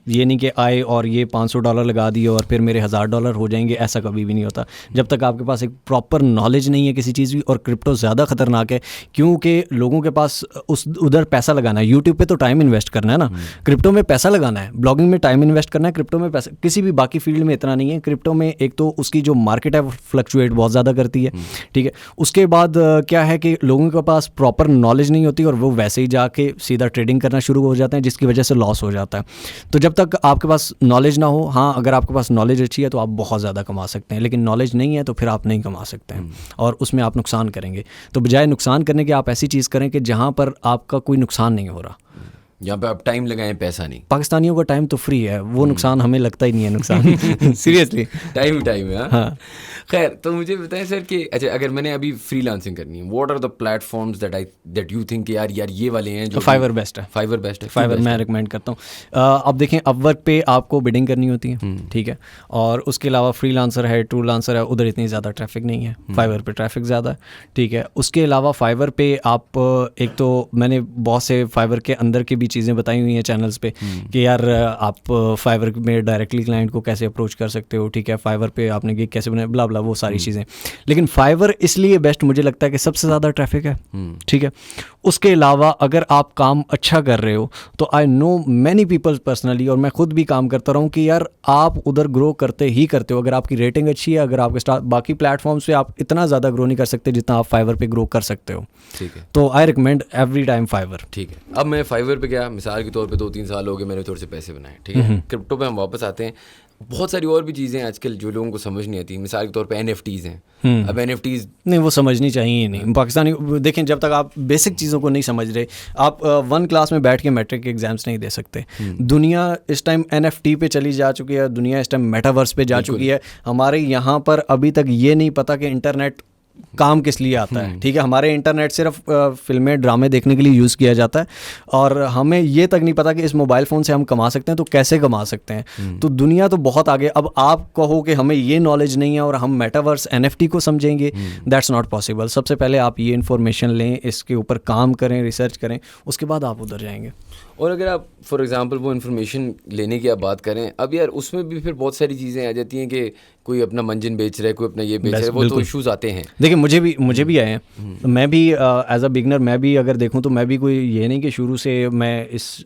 ये नहीं कि आए और ये $500 लगा दिए और फिर मेरे $1000 हो जाएंगे, ऐसा कभी भी नहीं होता जब तक आपके पास एक प्रॉपर नॉलेज नहीं है किसी चीज़ की। और क्रिप्टो ज़्यादा खतरनाक है क्योंकि लोगों के पास उधर पैसा लगाना है। यूट्यूब पर तो टाइम इन्वेस्ट करना है ना, क्रिप्टो में पैसा लगाना है, ब्लॉगिंग में टाइम इन्वेस्ट करना है, क्रिप्टो में पैसा, किसी भी बाकी फील्ड में इतना नहीं है। क्रिप्टो में एक तो उसकी जो मार्केट है वो फ्लक्चुएट बहुत ज़्यादा करती है, ठीक है। उसके बाद क्या है कि लोगों के पास प्रॉपर नॉलेज नहीं होती और वो वैसे ही जाके सीधा ट्रेडिंग करना शुरू हो जाते हैं, जिसकी वजह से लॉस हो जाता है। तो जब तक आपके पास नॉलेज ना हो, हाँ अगर आपके पास नॉलेज अच्छी है तो आप बहुत ज़्यादा कमा सकते हैं, लेकिन नॉलेज नहीं है तो फिर आप नहीं कमा सकते हैं और उसमें आप नुकसान करेंगे। तो बजाय नुकसान करने के आप ऐसी चीज़ करें कि जहाँ पर आपका कोई नुकसान नहीं हो रहा, यहाँ पे आप टाइम लगाएं, पैसा नहीं। पाकिस्तानियों का टाइम तो फ्री है, वो नुकसान हमें लगता ही नहीं है नुकसान सीरियसली टाइम है। हाँ खैर, तो मुझे बताएं सर कि अच्छा अगर मैंने अभी फ्रीलांसिंग करनी है, what are the platforms that you think यार ये वाले हैं जो? फाइवर बेस्ट है। फाइवर मैं रिकमेंड करता हूँ। अब देखें, अपवर्क पे आपको बिडिंग करनी होती है, ठीक है, और उसके अलावा फ्रीलांसर है, ट्रूलांसर है, उधर इतनी ज़्यादा ट्रैफिक नहीं है। फाइवर पे ट्रैफिक ज़्यादा है, ठीक है। उसके अलावा फाइवर पे आप एक तो मैंने बहुत से फाइवर के अंदर की भी चीज़ें बताई हुई हैं चैनल्स पे कि यार आप फाइवर में डायरेक्टली क्लाइंट को कैसे अप्रोच कर सकते हो, ठीक है, फाइवर पे आपने गिग कैसे बनाया, ब्ला ब्ला, वो सारी चीज़ें। लेकिन फाइवर इसलिए बेस्ट मुझे लगता है कि सबसे ज़्यादा ट्रैफिक है, ठीक है। उसके अलावा अगर आप काम अच्छा कर रहे हो तो I know many people personally, और मैं खुद भी काम करता रहा हूँ कि यार आप उधर ग्रो करते ही करते हो। अगर आपकी रेटिंग अच्छी है, अगर आपके स्टार बाकी प्लेटफॉर्म्स पे आप इतना ज़्यादा ग्रो नहीं कर सकते जितना आप फाइवर पे ग्रो कर सकते हो, ठीक है। तो I recommend every time Fiverr, ठीक है। अब मैं फाइवर पे गया, मिसाल के तौर पे 2-3 साल हो गए, मैंने थोड़े से पैसे बनाए, ठीक है। क्रिप्टो पे हम वापस आते हैं, बहुत सारी और भी चीज़ें आजकल जो लोगों को समझ नहीं आती। मिसाल के तौर पे NFTs हैं। अब NFTs नहीं, वो समझनी चाहिए नहीं। पाकिस्तानी देखें, जब तक आप बेसिक चीज़ों को नहीं समझ रहे, आप 1 क्लास में बैठ के मैट्रिक के एग्जाम्स नहीं दे सकते। दुनिया इस टाइम NFT पे चली जा चुकी है, दुनिया इस टाइम मेटावर्स पे जा चुकी है। हमारे यहाँ पर अभी तक ये नहीं पता कि इंटरनेट काम किस लिए आता है, ठीक है। हमारे इंटरनेट सिर्फ फिल्में ड्रामे देखने के लिए यूज़ किया जाता है और हमें ये तक नहीं पता कि इस मोबाइल फ़ोन से हम कमा सकते हैं, तो कैसे कमा सकते हैं। तो दुनिया तो बहुत आगे। अब आप कहो कि हमें ये नॉलेज नहीं है और हम मेटावर्स NFT को समझेंगे, दैट्स नॉट पॉसिबल। सबसे पहले आप ये इन्फॉर्मेशन लें, इसके ऊपर काम करें, रिसर्च करें, उसके बाद आप उधर जाएंगे। और अगर आप फॉर एग्जांपल वो इन्फॉर्मेशन लेने की आप बात करें, अब यार उसमें भी फिर बहुत सारी चीज़ें आ जाती हैं कि कोई अपना मंजन बेच रहा है, कोई अपना ये बेच रहा है, वो तो इश्यूज़ आते हैं। देखिए, मुझे भी आए हैं। मैं भी एज अ बिगनर, मैं भी अगर देखूं तो मैं भी कोई ये नहीं कि शुरू से मैं इस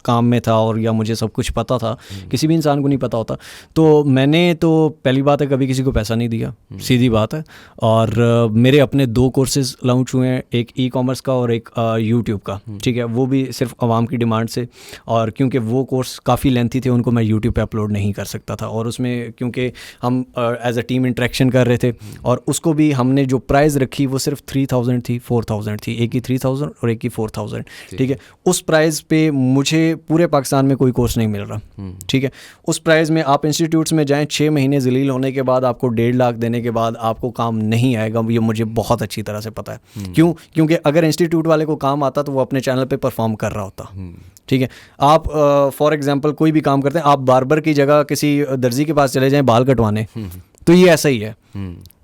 काम में था और या मुझे सब कुछ पता था, किसी भी इंसान को नहीं पता होता। तो मैंने तो पहली बात है कभी किसी को पैसा नहीं दिया, सीधी बात है। और मेरे अपने 2 कोर्सेज लॉन्च हुए हैं, एक ई-कॉमर्स का और एक यूट्यूब का, ठीक है। वो भी सिर्फ आवाम की डिमांड से, और क्योंकि वो कोर्स काफ़ी लेंथी थे, उनको मैं यूट्यूब पे अपलोड नहीं कर सकता था। और उसमें क्योंकि हम एज अ टीम इंटरेक्शन कर रहे थे, और उसको भी हमने जो प्राइस रखी वो सिर्फ 3000 थी, 4000 थी, एक की 3000 और एक की 4000, ठीक है। उस प्राइस पे मुझे पूरे पाकिस्तान में कोई कोर्स नहीं मिल रहा, ठीक है। उस प्राइस में आप इंस्टीट्यूट्स में जाएं, 6 महीने जलील होने के बाद आपको 1.5 लाख देने के बाद आपको काम नहीं आएगा, ये मुझे बहुत अच्छी तरह से पता है। क्यों? क्योंकि अगर इंस्टीट्यूट वाले को काम आता तो वो अपने चैनल पे परफॉर्म कर रहा होता, ठीक है। आप फॉर एग्जांपल कोई भी काम करते हैं, आप बार्बर की जगह किसी दर्जी के पास चले जाएं बाल कटवाने, तो ये ऐसा ही है।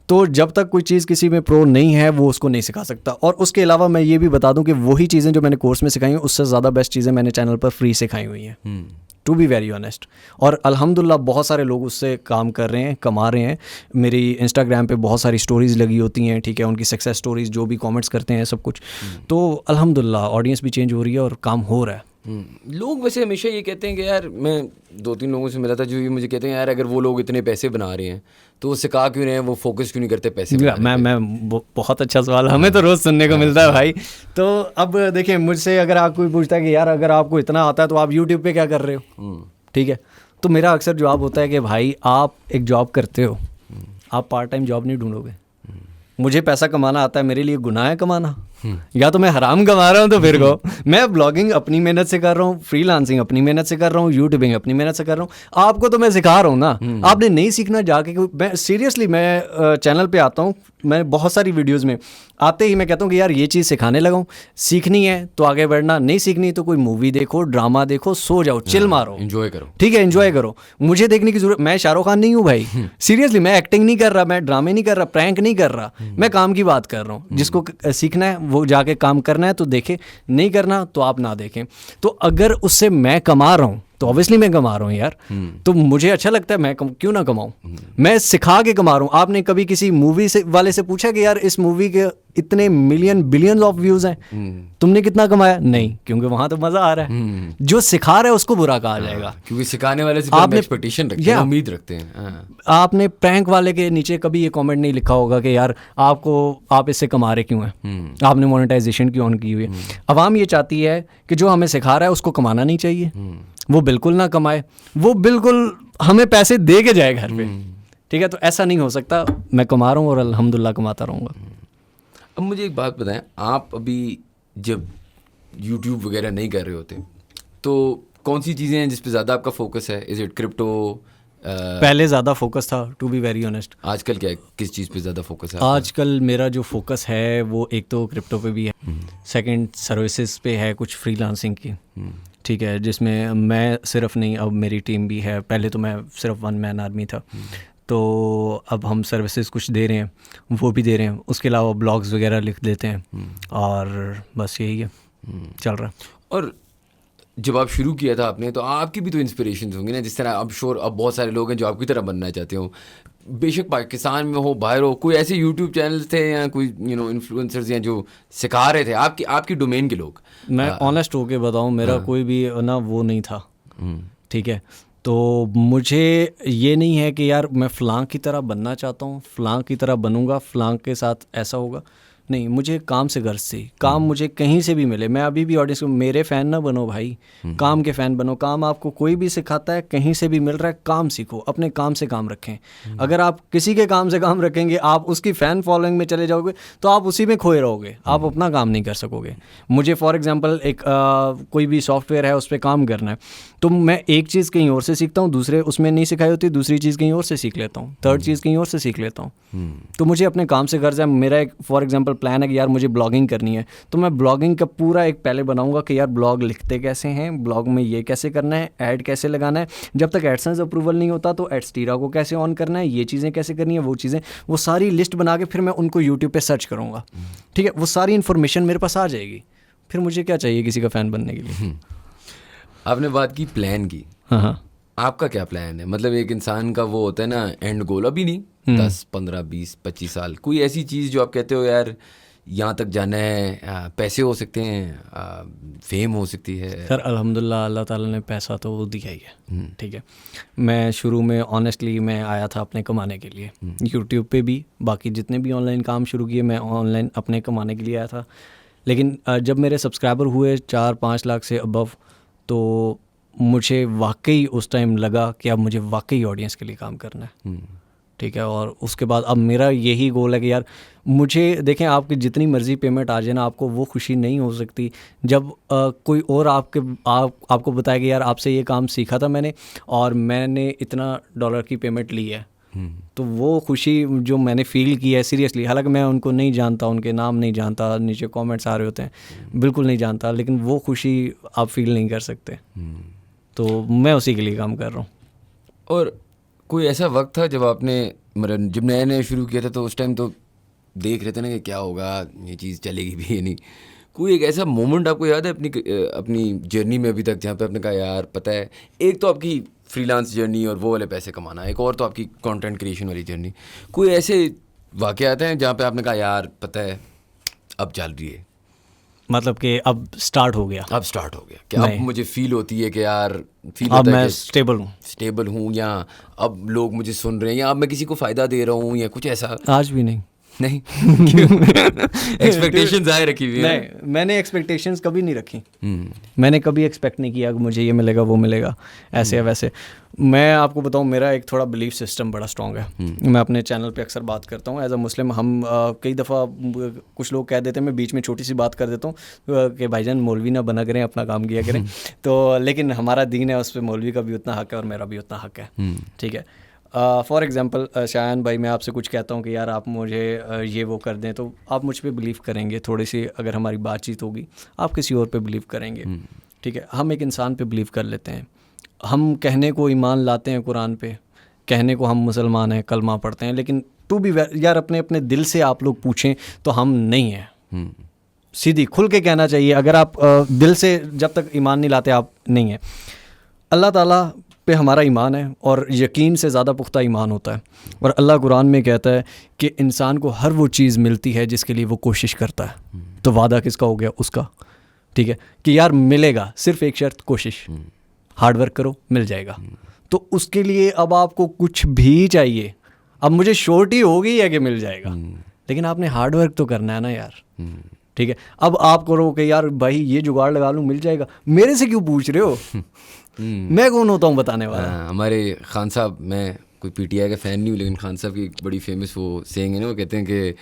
तो जब तक कोई चीज़ किसी में प्रो नहीं है वो उसको नहीं सिखा सकता। और उसके अलावा मैं ये भी बता दूं कि वही चीज़ें जो मैंने कोर्स में सिखाई हैं उससे ज़्यादा बेस्ट चीज़ें मैंने चैनल पर फ्री सिखाई हुई हैं, टू बी वेरी ऑनेस्ट। और अल्हम्दुलिल्लाह बहुत सारे लोग उससे काम कर रहे हैं, कमा रहे हैं। मेरी इंस्टाग्राम पे बहुत सारी स्टोरीज़ लगी होती हैं, ठीक है, उनकी सक्सेस स्टोरीज़, जो भी कमेंट्स करते हैं सब कुछ। तो अल्हम्दुलिल्लाह ऑडियंस भी चेंज हो रही है और काम हो रहा है। लोग वैसे हमेशा ये कहते हैं कि यार, मैं 2-3 लोगों से मिला था जो ये मुझे कहते हैं यार अगर वो लोग इतने पैसे बना रहे हैं तो वो सिखा क्यों रहे हैं, वो फोकस क्यों नहीं करते पैसे मैं बहुत अच्छा सवाल, हमें तो रोज़ सुनने को मिलता है भाई। तो अब देखिए, मुझसे अगर आप कोई पूछता है कि यार अगर आपको इतना आता है तो आप यूट्यूब पे क्या कर रहे हो, ठीक है, तो मेरा अक्सर जवाब होता है कि भाई आप एक जॉब करते हो, आप पार्ट टाइम जॉब नहीं ढूंढोगे। मुझे पैसा कमाना आता है, मेरे लिए गुनाह है कमाना? या तो मैं हराम कमा रहा हूँ तो फिर को मैं ब्लॉगिंग अपनी मेहनत से कर रहा हूँ, फ्रीलांसिंग अपनी मेहनत से कर रहा हूँ, यूट्यूबिंग अपनी मेहनत से कर रहा हूँ। आपको तो मैं सिखा रहा हूँ ना, आपने नहीं सीखना जाके। मैं सीरियसली, मैं चैनल पे आता हूँ, मैं बहुत सारी वीडियोज़ में आते ही मैं कहता हूँ कि यार ये चीज़ सिखाने लगा हूँ, सीखनी है तो आगे बढ़ना, नहीं सीखनी तो कोई मूवी देखो, ड्रामा देखो, सो जाओ, चिल मारो, एंजॉय करो, ठीक है, एंजॉय करो। मुझे देखने की जरूरत, मैं शाहरुख खान नहीं हूँ भाई, सीरियसली। मैं एक्टिंग नहीं कर रहा, मैं ड्रामे नहीं कर रहा, प्रैंक नहीं कर रहा, मैं काम की बात कर रहा हूँ। जिसको सीखना है वो जाके काम करना है तो देखे, नहीं करना तो आप ना देखें। तो अगर उससे मैं कमा रहा हूँ तो ऑब्वियसली मैं कमा रहा हूँ यार, तो मुझे अच्छा लगता है, मैं क्यों ना कमाऊँ। मैं सिखा के कमा रहा हूँ। आपने कभी किसी मूवी से वाले से पूछा कि यार इस मूवी के इतने मिलियन बिलियंस ऑफ व्यूज हैं, तुमने कितना कमाया? नहीं, क्योंकि वहां तो मजा आ रहा है। जो सिखा रहा है उसको बुरा कहा जाएगा, क्योंकि सिखाने वाले से आपने एक्सपेक्टेशन रखते हैं, उम्मीद रखते हैं। आपने प्रैंक वाले के नीचे कभी ये कमेंट नहीं लिखा होगा कि यार आप इससे कमा रहे क्यों हैं, आपने मोनेटाइजेशन क्यों ऑन की हुई है। अवाम ये चाहती है कि जो हमें सिखा रहा है उसको कमाना नहीं चाहिए, वो बिल्कुल ना कमाए, वो बिल्कुल हमें पैसे दे के जाए घर पे, ठीक है। तो ऐसा नहीं हो सकता। मैं कमा रहा हूँ और अल्हम्दुलिल्लाह कमाता रहूँगा। अब मुझे एक बात बताएं, आप अभी जब यूट्यूब वगैरह नहीं कर रहे होते तो कौन सी चीज़ें हैं जिस पे ज़्यादा आपका फोकस है? Is it crypto? पहले ज़्यादा फोकस था, टू बी वेरी ऑनेस्ट। आजकल क्या है, किस चीज़ पे ज़्यादा फोकस है? आजकल मेरा जो फोकस है वो एक तो क्रिप्टो पे भी है, सेकंड सर्विसेज पे है, कुछ फ्रीलांसिंग की, ठीक है, जिसमें मैं सिर्फ नहीं, अब मेरी टीम भी है। पहले तो मैं सिर्फ 1 मैन आर्मी था, तो अब हम सर्विसेज कुछ दे रहे हैं, वो भी दे रहे हैं। उसके अलावा ब्लॉग्स वगैरह लिख देते हैं, और बस यही है, चल रहा है। और जब आप शुरू किया था आपने, तो आपकी भी तो इंस्पिरेशंस होंगी ना, जिस तरह अब श्योर अब बहुत सारे लोग हैं जो आपकी तरह बनना चाहते हो, बेशक पाकिस्तान में हो, बाहर हो। कोई ऐसे यूट्यूब चैनल थे या कोई इन्फ्लुएंसर्स या जो सिखा रहे थे आपकी डोमेन के लोग? मैं ऑनेस्ट होके बताऊं, मेरा कोई भी ना वो नहीं था, ठीक है। तो मुझे ये नहीं है कि यार मैं फ़लाँ की तरह बनना चाहता हूँ, फ़लाँ की तरह बनूंगा, फ़लाँ के साथ ऐसा होगा, नहीं। मुझे काम से गर्ज थी, काम मुझे कहीं से भी मिले। मैं अभी भी ऑडियंस को, मेरे फ़ैन ना बनो भाई, काम के फ़ैन बनो। काम आपको कोई भी सिखाता है, कहीं से भी मिल रहा है, काम सीखो, अपने काम से काम रखें। अगर आप किसी के काम से काम रखेंगे, आप उसकी फ़ैन फॉलोइंग में चले जाओगे तो आप उसी में खोए रहोगे, आप अपना काम नहीं कर सकोगे। मुझे फॉर एग्जांपल एक कोई भी सॉफ्टवेयर है, उस पर काम करना है, तो मैं एक चीज़ कहीं और से सीखता हूँ, दूसरे उसमें नहीं सिखाई होती, दूसरी चीज़ कहीं और से सीख लेता हूँ, थर्ड चीज़ कहीं और से सीख लेता हूँ। तो मुझे अपने काम से गर्ज है। मेरा एक फॉर एग्जांपल प्लान है कि यार मुझे ब्लॉगिंग करनी है, तो मैं ब्लॉगिंग का पूरा एक पहले बनाऊंगा कि यार ब्लॉग लिखते कैसे हैं, ब्लॉग में ये कैसे करना है, ऐड कैसे लगाना है, जब तक एडसेंस अप्रूवल नहीं होता तो एडस्टीरा को कैसे ऑन करना है, ये चीज़ें कैसे करनी है, वो चीज़ें, वो सारी लिस्ट बना के फिर मैं उनको यूट्यूब पे सर्च करूँगा, ठीक है। वो सारी इन्फॉर्मेशन मेरे पास आ जाएगी, फिर मुझे क्या चाहिए किसी का फ़ैन बनने के लिए। आपने बात की प्लान की, हाँ, आपका क्या प्लान है? मतलब एक इंसान का वो होता है ना एंड गोल, अभी नहीं 10, 15, 20, 25 साल, कोई ऐसी चीज़ जो आप कहते हो यार यहाँ तक जाना है, पैसे हो सकते हैं, फेम हो सकती है? सर अल्हम्दुलिल्लाह अल्लाह ताला ने पैसा तो दिया ही है, ठीक है। मैं शुरू में ऑनेस्टली मैं आया था अपने कमाने के लिए, यूट्यूब पे भी, बाकी जितने भी ऑनलाइन काम शुरू किए मैं ऑनलाइन अपने कमाने के लिए आया था। लेकिन जब मेरे सब्सक्राइबर हुए 4-5 लाख से अबव, तो मुझे वाकई उस टाइम लगा कि अब मुझे वाकई ऑडियंस के लिए काम करना है, ठीक है। और उसके बाद अब मेरा यही गोल है कि यार मुझे देखें, आपकी जितनी मर्ज़ी पेमेंट आ जाए ना, आपको वो खुशी नहीं हो सकती जब कोई और आपको बताए कि यार आपसे ये काम सीखा था मैंने और मैंने इतना डॉलर की पेमेंट ली है। तो वो खुशी जो मैंने फ़ील की है सीरियसली, हालांकि मैं उनको नहीं जानता, उनके नाम नहीं जानता, नीचे कमेंट्स आ रहे होते हैं, बिल्कुल नहीं जानता, लेकिन वो खुशी आप फील नहीं कर सकते। तो मैं उसी के लिए काम कर रहा हूँ। और कोई ऐसा वक्त था जब आपने मतलब जब नया नया शुरू किया था, तो उस टाइम तो देख रहे थे ना कि क्या होगा, ये चीज़ चलेगी भी या नहीं, कोई एक ऐसा मोमेंट आपको याद है अपनी जर्नी में अभी तक जहाँ पे आपने कहा यार पता है, एक तो आपकी फ्रीलांस जर्नी और वो वाले पैसे कमाना, एक और तो आपकी कंटेंट क्रिएशन वाली जर्नी, कोई ऐसे वाक़यात हैं जहाँ पे आपने कहा यार पता है अब चल रही है, मतलब कि अब स्टार्ट हो गया, कि अब मुझे फील होती है कि यार अब मैं स्टेबल हूँ, या अब लोग मुझे सुन रहे हैं, या अब मैं किसी को फ़ायदा दे रहा हूँ, या कुछ ऐसा? आज भी नहीं। एक्सपेक्टेशंस आए रखी हुई हैं? नहीं, मैंने एक्सपेक्टेशंस कभी नहीं रखी। मैंने कभी एक्सपेक्ट नहीं किया कि मुझे ये मिलेगा वो मिलेगा ऐसे या वैसे। मैं आपको बताऊं, मेरा एक थोड़ा बिलीफ सिस्टम बड़ा स्ट्रॉन्ग है। मैं अपने चैनल पे अक्सर बात करता हूँ, एज अ मुस्लिम हम कई दफ़ा कुछ लोग कह देते हैं, मैं बीच में छोटी सी बात कर देता हूँ कि भाईजान मौलवी ना बना करें, अपना काम किया करें। तो लेकिन हमारा दीन है, उस पर मौलवी का भी उतना हक है और मेरा भी उतना हक है, ठीक है। फॉर एग्ज़ाम्पल शायान भाई, मैं आपसे कुछ कहता हूँ कि यार आप मुझे ये वो कर दें, तो आप मुझ पे बिलीव करेंगे। थोड़ी सी अगर हमारी बातचीत होगी, आप किसी और पे बिलीव करेंगे, ठीक है। हम एक इंसान पे बिलीव कर लेते हैं, हम कहने को ईमान लाते हैं कुरान पे, कहने को हम मुसलमान हैं, कलमा पढ़ते हैं, लेकिन टू बी यार अपने अपने दिल से आप लोग पूछें तो हम नहीं हैं। सीधी खुल के कहना चाहिए, अगर आप दिल से जब तक ईमान नहीं लाते आप नहीं हैं। अल्लाह ताला पे हमारा ईमान है और यकीन से ज़्यादा पुख्ता ईमान होता है। और अल्लाह कुरान में कहता है कि इंसान को हर वो चीज़ मिलती है जिसके लिए वो कोशिश करता है। तो वादा किसका हो गया? उसका, ठीक है, कि यार मिलेगा, सिर्फ एक शर्त, कोशिश, हार्ड वर्क करो, मिल जाएगा। तो उसके लिए अब आपको कुछ भी चाहिए, अब मुझे श्योरिटी होगी है कि मिल जाएगा, लेकिन आपने हार्ड वर्क तो करना है ना यार, ठीक है। अब आप करो कि यार भाई ये जुगाड़ लगा लूँ मिल जाएगा, मेरे से क्यों पूछ रहे हो? मैं कौन होता हूँ बताने वाला? हमारे खान साहब, मैं कोई पीटीआई का फ़ैन नहीं हूँ, लेकिन खान साहब की बड़ी फेमस वो सेइंग है ना, वो कहते हैं कि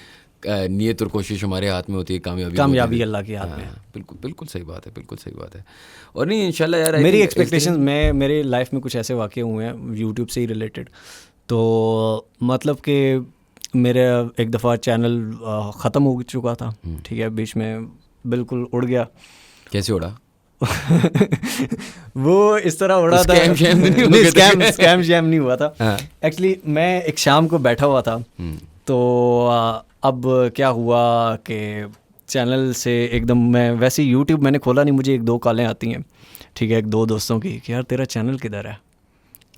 नीयत और कोशिश हमारे हाथ में होती है, कामयाबी अल्लाह के हाथ में। बिल्कुल बिल्कुल सही बात है, बिल्कुल सही बात है। और नहीं, इंशाल्लाह यार, मेरी एक्सपेक्टेशंस, मेरे लाइफ में कुछ ऐसे वाक़े हुए हैं यूट्यूब से ही रिलेटेड। तो मतलब कि मेरा एक दफ़ा चैनल ख़त्म हो चुका था, ठीक है, बीच में बिल्कुल उड़ गया। कैसे उड़ा? वो इस तरह उड़ा था, स्कैम शैम नहीं हुआ था। एक्चुअली मैं एक शाम को बैठा हुआ था, तो अब क्या हुआ कि चैनल से एकदम, मैं वैसे यूट्यूब मैंने खोला नहीं, मुझे एक दो कॉलें आती हैं, ठीक है, एक दो दोस्तों की, कि यार तेरा चैनल किधर है?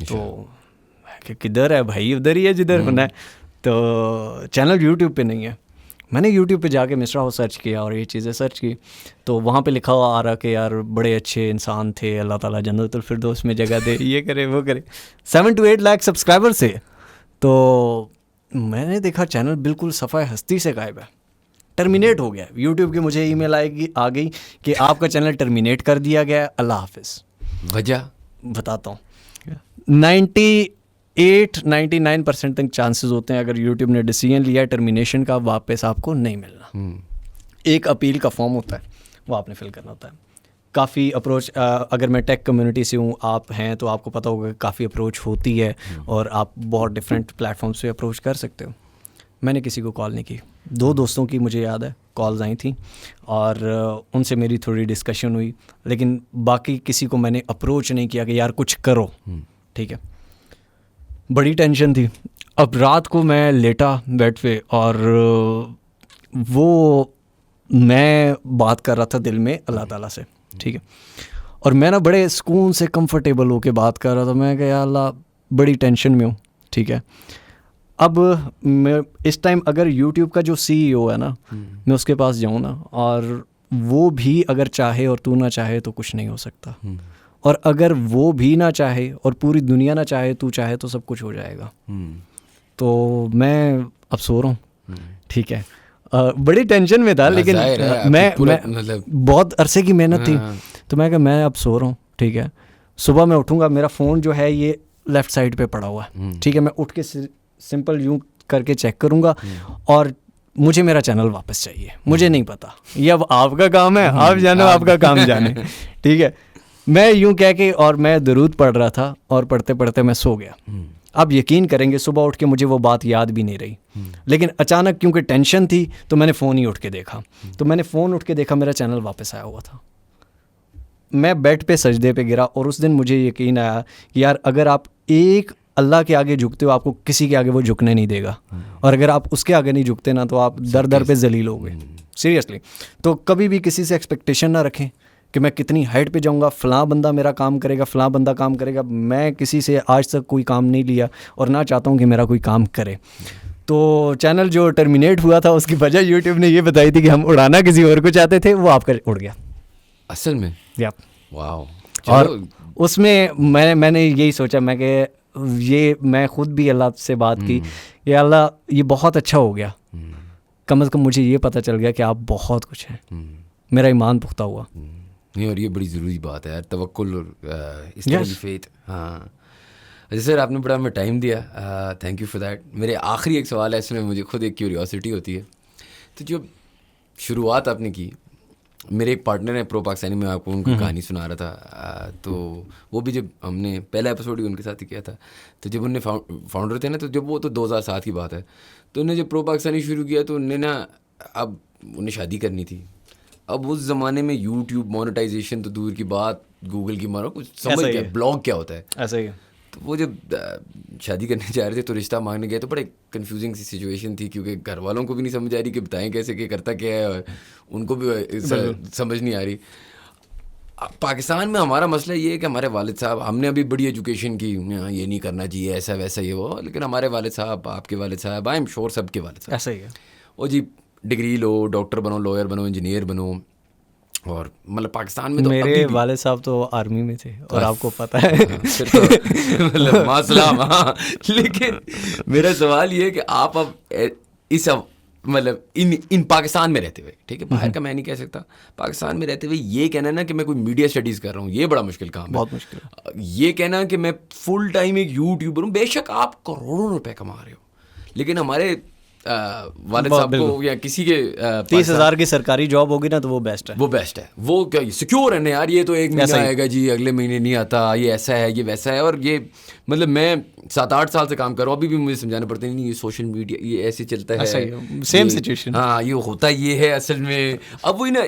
तो किधर है भाई? उधर ही है जिधर होना है। तो चैनल यूट्यूब पे नहीं है। मैंने यूट्यूब पे जाके मिस्रा हाउस सर्च किया और ये चीज़ें सर्च की, तो वहाँ पे लिखा हुआ आ रहा कि यार बड़े अच्छे इंसान थे, अल्लाह ताला जन्नतुल फिरदौस में जगह दे, ये करे वो करे, 7 to 8 लाख सब्सक्राइबर से। तो मैंने देखा चैनल बिल्कुल सफ़ाए हस्ती से गायब है, टर्मिनेट हो गया। यूट्यूब की मुझे ईमेल आ गई कि आपका चैनल टर्मिनेट कर दिया गया, अल्लाह हाफिज़। वजह बताता हूँ। 98-99% तक चांसेस होते हैं, अगर यूट्यूब ने डिसीजन लिया टर्मिनेशन का, वापस आपको नहीं मिलना। एक अपील का फॉर्म होता है, वो आपने फिल करना होता है। काफ़ी अप्रोच, अगर मैं टेक कम्युनिटी से हूँ, आप हैं, तो आपको पता होगा काफ़ी अप्रोच होती है और आप बहुत डिफरेंट प्लेटफॉर्म्स पे अप्रोच कर सकते हो। मैंने किसी को कॉल नहीं की, 2 दोस्तों की मुझे याद है कॉल्स आई थी और उनसे मेरी थोड़ी डिस्कशन हुई, लेकिन बाकी किसी को मैंने अप्रोच नहीं किया कि यार कुछ करो, ठीक है। बड़ी टेंशन थी। अब रात को मैं लेटा बेड पे और वो मैं बात कर रहा था दिल में अल्लाह ताला से, ठीक है, और मैं ना बड़े सुकून से कंफर्टेबल होके बात कर रहा था। मैं कहा यार अल्लाह, बड़ी टेंशन में हूँ, ठीक है। अब मैं इस टाइम अगर यूट्यूब का जो CEO है ना, मैं उसके पास जाऊँ ना, और वो भी अगर चाहे और तू ना चाहे तो कुछ नहीं हो सकता, और अगर वो भी ना चाहे और पूरी दुनिया ना चाहे, तू चाहे तो सब कुछ हो जाएगा। तो मैं अब सो रहा हूँ, ठीक है, बड़ी टेंशन में था, लेकिन मैं बहुत अरसे की मेहनत थी, तो मैं कहा मैं अब सो रहा हूँ, ठीक है। सुबह मैं उठूँगा, मेरा फ़ोन जो है ये लेफ़्ट साइड पे पड़ा हुआ है, ठीक है, मैं उठ के सिंपल यूँ करके चेक करूँगा और मुझे मेरा चैनल वापस चाहिए, मुझे नहीं पता, ये अब आपका काम है, आप जानो, आपका काम जाने, ठीक है। मैं यूँ कह के और मैं दरूद पढ़ रहा था और पढ़ते पढ़ते मैं सो गया। आप यकीन करेंगे सुबह उठ के मुझे वो बात याद भी नहीं रही, लेकिन अचानक क्योंकि टेंशन थी तो मैंने फ़ोन ही उठ के देखा, तो मैंने फ़ोन उठ के देखा मेरा चैनल वापस आया हुआ था। मैं बेड पे सजदे पे गिरा और उस दिन मुझे यकीन आया कि यार अगर आप एक अल्लाह के आगे झुकते हो, आपको किसी के आगे वो झुकने नहीं देगा, और अगर आप उसके आगे नहीं झुकते ना तो आप दर दर पे जलील होगे, सीरियसली। तो कभी भी किसी से एक्सपेक्टेशन ना रखें कि मैं कितनी हाइट पे जाऊंगा, फ़लाँ बंदा मेरा काम करेगा, फ़लाँ बंदा काम करेगा। मैं किसी से आज तक कोई काम नहीं लिया और ना चाहता हूँ कि मेरा कोई काम करे। तो चैनल जो टर्मिनेट हुआ था उसकी वजह यूट्यूब ने ये बताई थी कि हम उड़ाना किसी और को चाहते थे, वो आपका उड़ गया असल में। या वाह। और उसमें मैंने यही सोचा, मैं कि ये मैं ख़ुद भी अल्लाह से बात की कि अल्लाह ये बहुत अच्छा हो गया, कम से कम मुझे ये पता चल गया कि आप बहुत कुछ हैं, मेरा ईमान पुख्ता हुआ। नहीं, और ये बड़ी ज़रूरी बात है यार, तवक्कुल और इस तरह की फेथ। हाँ अच्छा सर, आपने बड़ा हमें टाइम दिया, थैंक यू फॉर दैट। मेरे आखिरी एक सवाल है, इसमें मुझे खुद एक क्यूरियोसिटी होती है। तो जो शुरुआत आपने की, मेरे एक पार्टनर है प्रो पाकिस्तानी में, आपको उनकी कहानी सुना रहा था, तो वो भी जब हमने पहला एपिसोड ही उनके साथ ही किया था, तो जब उनने फाउंडर थे ना, तो जब वो तो 2007 की बात है, तो उन्हें जब प्रो पाकिस्तानी शुरू किया तो उन्हें ना, अब उन्हें शादी करनी थी। अब उस ज़माने में यूट्यूब मोनेटाइजेशन तो दूर की बात, गूगल की मारो कुछ समझ गया ब्लॉग क्या होता है, ऐसा ही है। तो वो जब शादी करने जा रहे थे तो रिश्ता मांगने गए तो बड़े कंफ्यूजिंग सी सिचुएशन थी, क्योंकि घर वालों को भी नहीं समझ आ रही कि बताएं कैसे, कि करता क्या है, और उनको भी समझ नहीं आ रही। पाकिस्तान में हमारा मसला ये है कि हमारे वालिद साहब, हमने अभी बड़ी एजुकेशन की, ये नहीं करना चाहिए, ऐसा वैसा ये वो, लेकिन हमारे वालिद साहब, आपके वालिद साहब, आई एम श्योर सबके वालिद साहब ऐसा ही है। वो जी डिग्री लो, डॉक्टर बनो, लॉयर बनो, इंजीनियर बनो, और मतलब पाकिस्तान में तो मेरे वाले साहब तो आर्मी में थे और आपको पता है। फिर तो मतलब मासलाम। हाँ, लेकिन मेरा सवाल ये है कि आप अब इस मतलब इन पाकिस्तान में रहते हुए, ठीक है, बाहर का मैं नहीं कह सकता, पाकिस्तान में रहते हुए ये कहना ना कि मैं कोई मीडिया स्टडीज़ कर रहा हूँ, ये बड़ा मुश्किल काम है, बहुत मुश्किल। ये कहना कि मैं फुल टाइम एक यूट्यूबर हूँ, बेशक आप करोड़ों रुपए कमा रहे हो, लेकिन हमारे वालिद साहब को या किसी के 30,000 की सरकारी जॉब होगी ना तो वो बेस्ट है, वो बेस्ट है, वो क्या सिक्योर है ना यार, ये तो एक महीना आएगा जी, अगले महीने नहीं आता, ये ऐसा है, ये वैसा है। और ये मतलब मैं 7-8 साल से काम कर रहा हूँ, अभी भी मुझे समझाना पड़ता है, नहीं ये सोशल मीडिया ये ऐसे चलता है, सेम सिचुएशन। हाँ, ये होता ये है असल में। अब वही ना,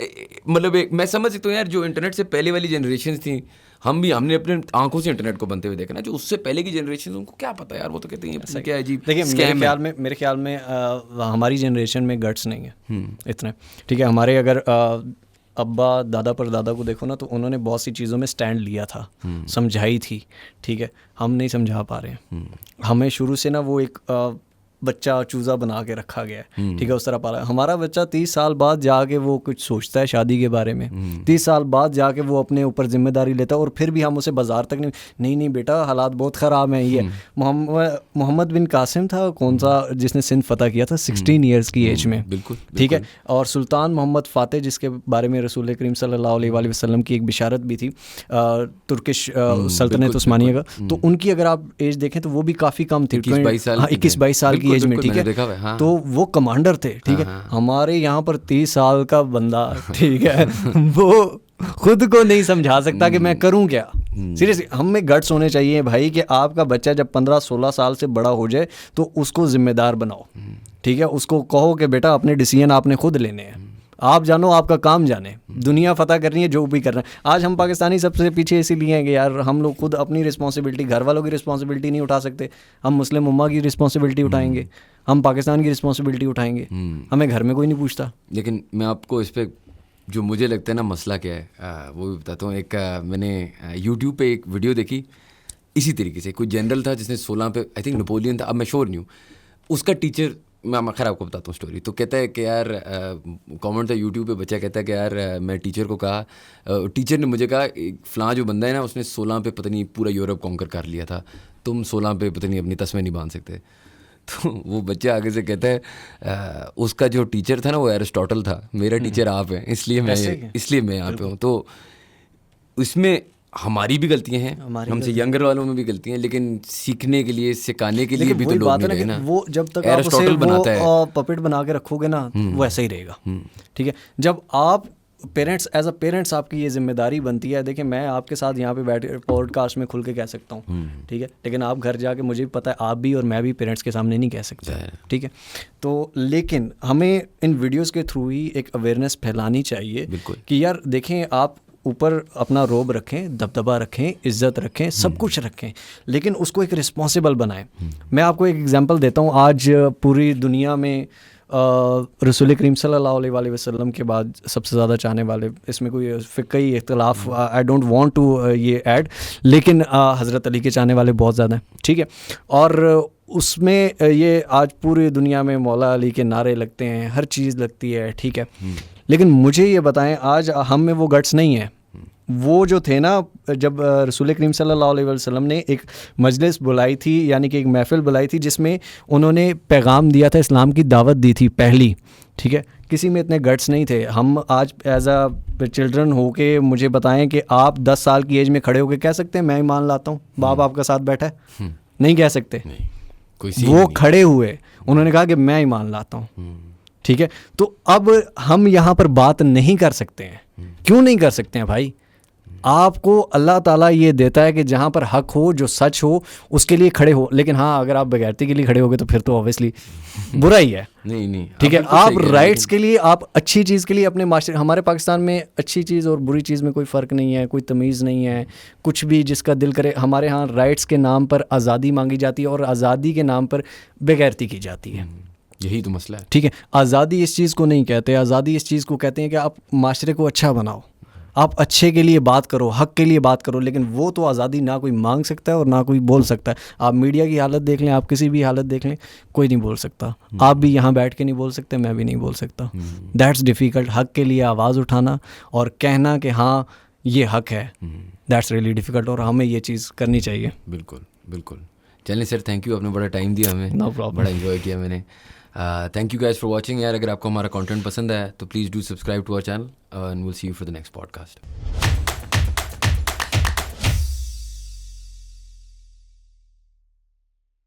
मतलब एक मैं समझ सकता हूँ यार, जो इंटरनेट से पहले वाली जनरेशन थी, हमने अपने आंखों से इंटरनेट को बनते हुए देखा ना, जो उससे पहले की जनरेशन, उनको क्या पता यार, वो तो कहते हैं क्या है जी। देखिए मेरे ख्याल में हमारी जनरेशन में गट्स नहीं है इतने, ठीक है। हमारे अगर अब्बा दादा पर दादा को देखो ना, तो उन्होंने बहुत सी चीज़ों में स्टैंड लिया था, समझाई थी, ठीक है। हम नहीं समझा पा रहे हैं, हमें शुरू से ना वो एक बच्चा चूज़ा बना के रखा गया है, ठीक है, उस तरह पाला। हमारा बच्चा 30 साल बाद जाके वो कुछ सोचता है शादी के बारे में, 30 साल बाद जाके वो अपने ऊपर जिम्मेदारी लेता है, और फिर भी हम उसे बाजार तक नहीं बेटा हालात बहुत ख़राब हैं। ये मोहम्मद बिन कासिम था, कौन सा, जिसने सिंध फतह किया था 16 ईयर्स की एज में, बिल्कुल, ठीक है। और सुल्तान मोहम्मद फ़ातेह, जिसके बारे में रसूल करीम सल्लल्लाहु अलैहि वसल्लम की एक बिशारत भी थी, तुर्किश सल्तनत उस्मानिया का, तो उनकी अगर आप एज देखें तो वो भी काफ़ी कम थी, 21-22 साल की एज में, ठीक है। हाँ। तो वो कमांडर थे, ठीक है। हमारे यहाँ पर 30 साल का बंदा, ठीक है, वो खुद को नहीं समझा सकता कि मैं करूं क्या। सीरियसली हमें गट्स होने चाहिए भाई कि आपका बच्चा जब 15-16 साल से बड़ा हो जाए तो उसको जिम्मेदार बनाओ, ठीक है। उसको कहो कि बेटा अपने डिसीजन आपने खुद लेने हैं, आप जानो, आपका काम जाने, दुनिया फतह करनी है, जो भी करना है। आज हम पाकिस्तानी सबसे पीछे इसीलिए हैं कि यार हम लोग खुद अपनी रिस्पॉन्सिबिलिटी, घर वालों की रिस्पॉन्सिबिलिटी नहीं उठा सकते। हम मुस्लिम उम्मा की रिस्पॉन्सिबिलिटी उठाएंगे, हम पाकिस्तान की रिस्पॉन्सिबिलिटी उठाएंगे, हमें घर में कोई नहीं पूछता। लेकिन मैं आपको इस पर जो मुझे लगता है ना मसला क्या है, वो भी बताता हूँ। एक मैंने यूट्यूब पे एक वीडियो देखी इसी तरीके से, कोई जनरल था जिसने 16 पे, आई थिंक नेपोलियन था, अब मैं श्योर नहीं हूँ, उसका टीचर, मैं खैर आपको बताता हूँ स्टोरी। तो कहता है कि यार कमेंट था यूट्यूब पे, बच्चा कहता है कि यार मैं टीचर को कहा, टीचर ने मुझे कहा फ़लाँ जो बंदा है ना, उसने 16 पे पता नहीं पूरा यूरोप कॉन्कर कर लिया था, तुम 16 पे पता नहीं अपनी तस्में नहीं बांध सकते। तो वो बच्चा आगे से कहता है उसका जो टीचर था ना वो एरिस्टोटल था, मेरा टीचर आप हैं, इसलिए मैं यहाँ पे हूँ। तो इसमें हमारी भी गलतियां हैं, हमारी हमसे यंगर वालों में भी गलतियां हैं, लेकिन सीखने के लिए, सिखाने के लिए भी तो वही लोग बात नहीं है रहे ना ना। कि वो जब तक आप उसे एरिस्टोटल बनाता है। वो पपेट बना के रखोगे ना वो ऐसा ही रहेगा। ठीक है, जब आप पेरेंट्स एज अ पेरेंट्स आपकी ये जिम्मेदारी बनती है। देखिए मैं आपके साथ यहाँ पे बैठ पॉडकास्ट में खुल के कह सकता हूँ, ठीक है, लेकिन आप घर जाके मुझे भी पता है आप भी और मैं भी पेरेंट्स के सामने नहीं कह सकते, ठीक है। तो लेकिन हमें इन वीडियोस के थ्रू ही एक अवेयरनेस फैलानी चाहिए कि यार देखें, आप ऊपर अपना रोब रखें, दबदबा रखें, इज़्ज़त रखें, सब कुछ रखें, लेकिन उसको एक रिस्पॉन्सिबल बनाएं। मैं आपको एक एग्जांपल देता हूँ। आज पूरी दुनिया में रसूल करीम सल्लल्लाहु अलैहि वसल्लम के बाद सबसे ज़्यादा चाहने वाले, इसमें कोई फ़िक्री इख्तलाफ आई डोंट वांट टू ये ऐड, लेकिन हज़रत अली के चाहने वाले बहुत ज़्यादा हैं, ठीक है। और उसमें ये आज पूरी दुनिया में मौला अली के नारे लगते हैं, हर चीज़ लगती है, ठीक है। लेकिन मुझे ये बताएं, आज हम में वो गट्स नहीं है। वो जो थे ना, जब रसूल करीम सल्लल्लाहु अलैहि वसल्लम ने एक मजलिस बुलाई थी, यानी कि एक महफ़िल बुलाई थी, जिसमें उन्होंने पैगाम दिया था, इस्लाम की दावत दी थी पहली, ठीक है। किसी में इतने गट्स नहीं थे। हम आज एज अ चिल्ड्रन हो के मुझे बताएं कि आप 10 साल की एज में खड़े होकर कह सकते हैं मैं ईमान लाता हूँ, बाप आपका साथ बैठा है? नहीं कह सकते। वो खड़े हुए, उन्होंने कहा कि मैं ईमान लाता हूँ, ठीक है। तो अब हम यहाँ पर बात नहीं कर सकते हैं। क्यों नहीं कर सकते हैं भाई? आपको अल्लाह ताला ये देता है कि जहाँ पर हक हो, जो सच हो, उसके लिए खड़े हो। लेकिन हाँ, अगर आप बगैरती के लिए खड़े होगे तो फिर तो ऑब्वियसली बुरा ही है। नहीं, ठीक है। आप राइट्स के लिए, आप अच्छी चीज़ के लिए अपने मास्टर, हमारे पाकिस्तान में अच्छी चीज़ और बुरी चीज़ में कोई फ़र्क नहीं है, कोई तमीज़ नहीं है, कुछ भी जिसका दिल करे। हमारे यहाँ राइट्स के नाम पर आज़ादी मांगी जाती है और आज़ादी के नाम पर बेगैरती की जाती है। यही तो मसला है, ठीक है। आज़ादी इस चीज़ को नहीं कहते, आज़ादी इस चीज़ को कहते हैं कि आप माशरे को अच्छा बनाओ, आप अच्छे के लिए बात करो, हक के लिए बात करो। लेकिन वो तो आज़ादी ना कोई मांग सकता है और ना कोई बोल सकता है। आप मीडिया की हालत देख लें, आप किसी भी हालत देख लें, कोई नहीं बोल सकता। आप भी यहाँ बैठ के नहीं बोल सकते, मैं भी नहीं बोल सकता। That's difficult. हक के लिए आवाज़ उठाना और कहना कि हाँ ये हक है, दैट्स रियली डिफ़िकल्ट, और हमें ये चीज़ करनी चाहिए। बिल्कुल बिल्कुल। चलिए सर, थैंक यू, आपने बड़ा टाइम दिया हमें। नो प्रॉब्लम, बड़ा एंजॉय किया मैंने। Thank you guys for watching यार। अगर आपको हमारा कंटेंट पसंद आया तो please do subscribe to our channel and will see you for the next podcast.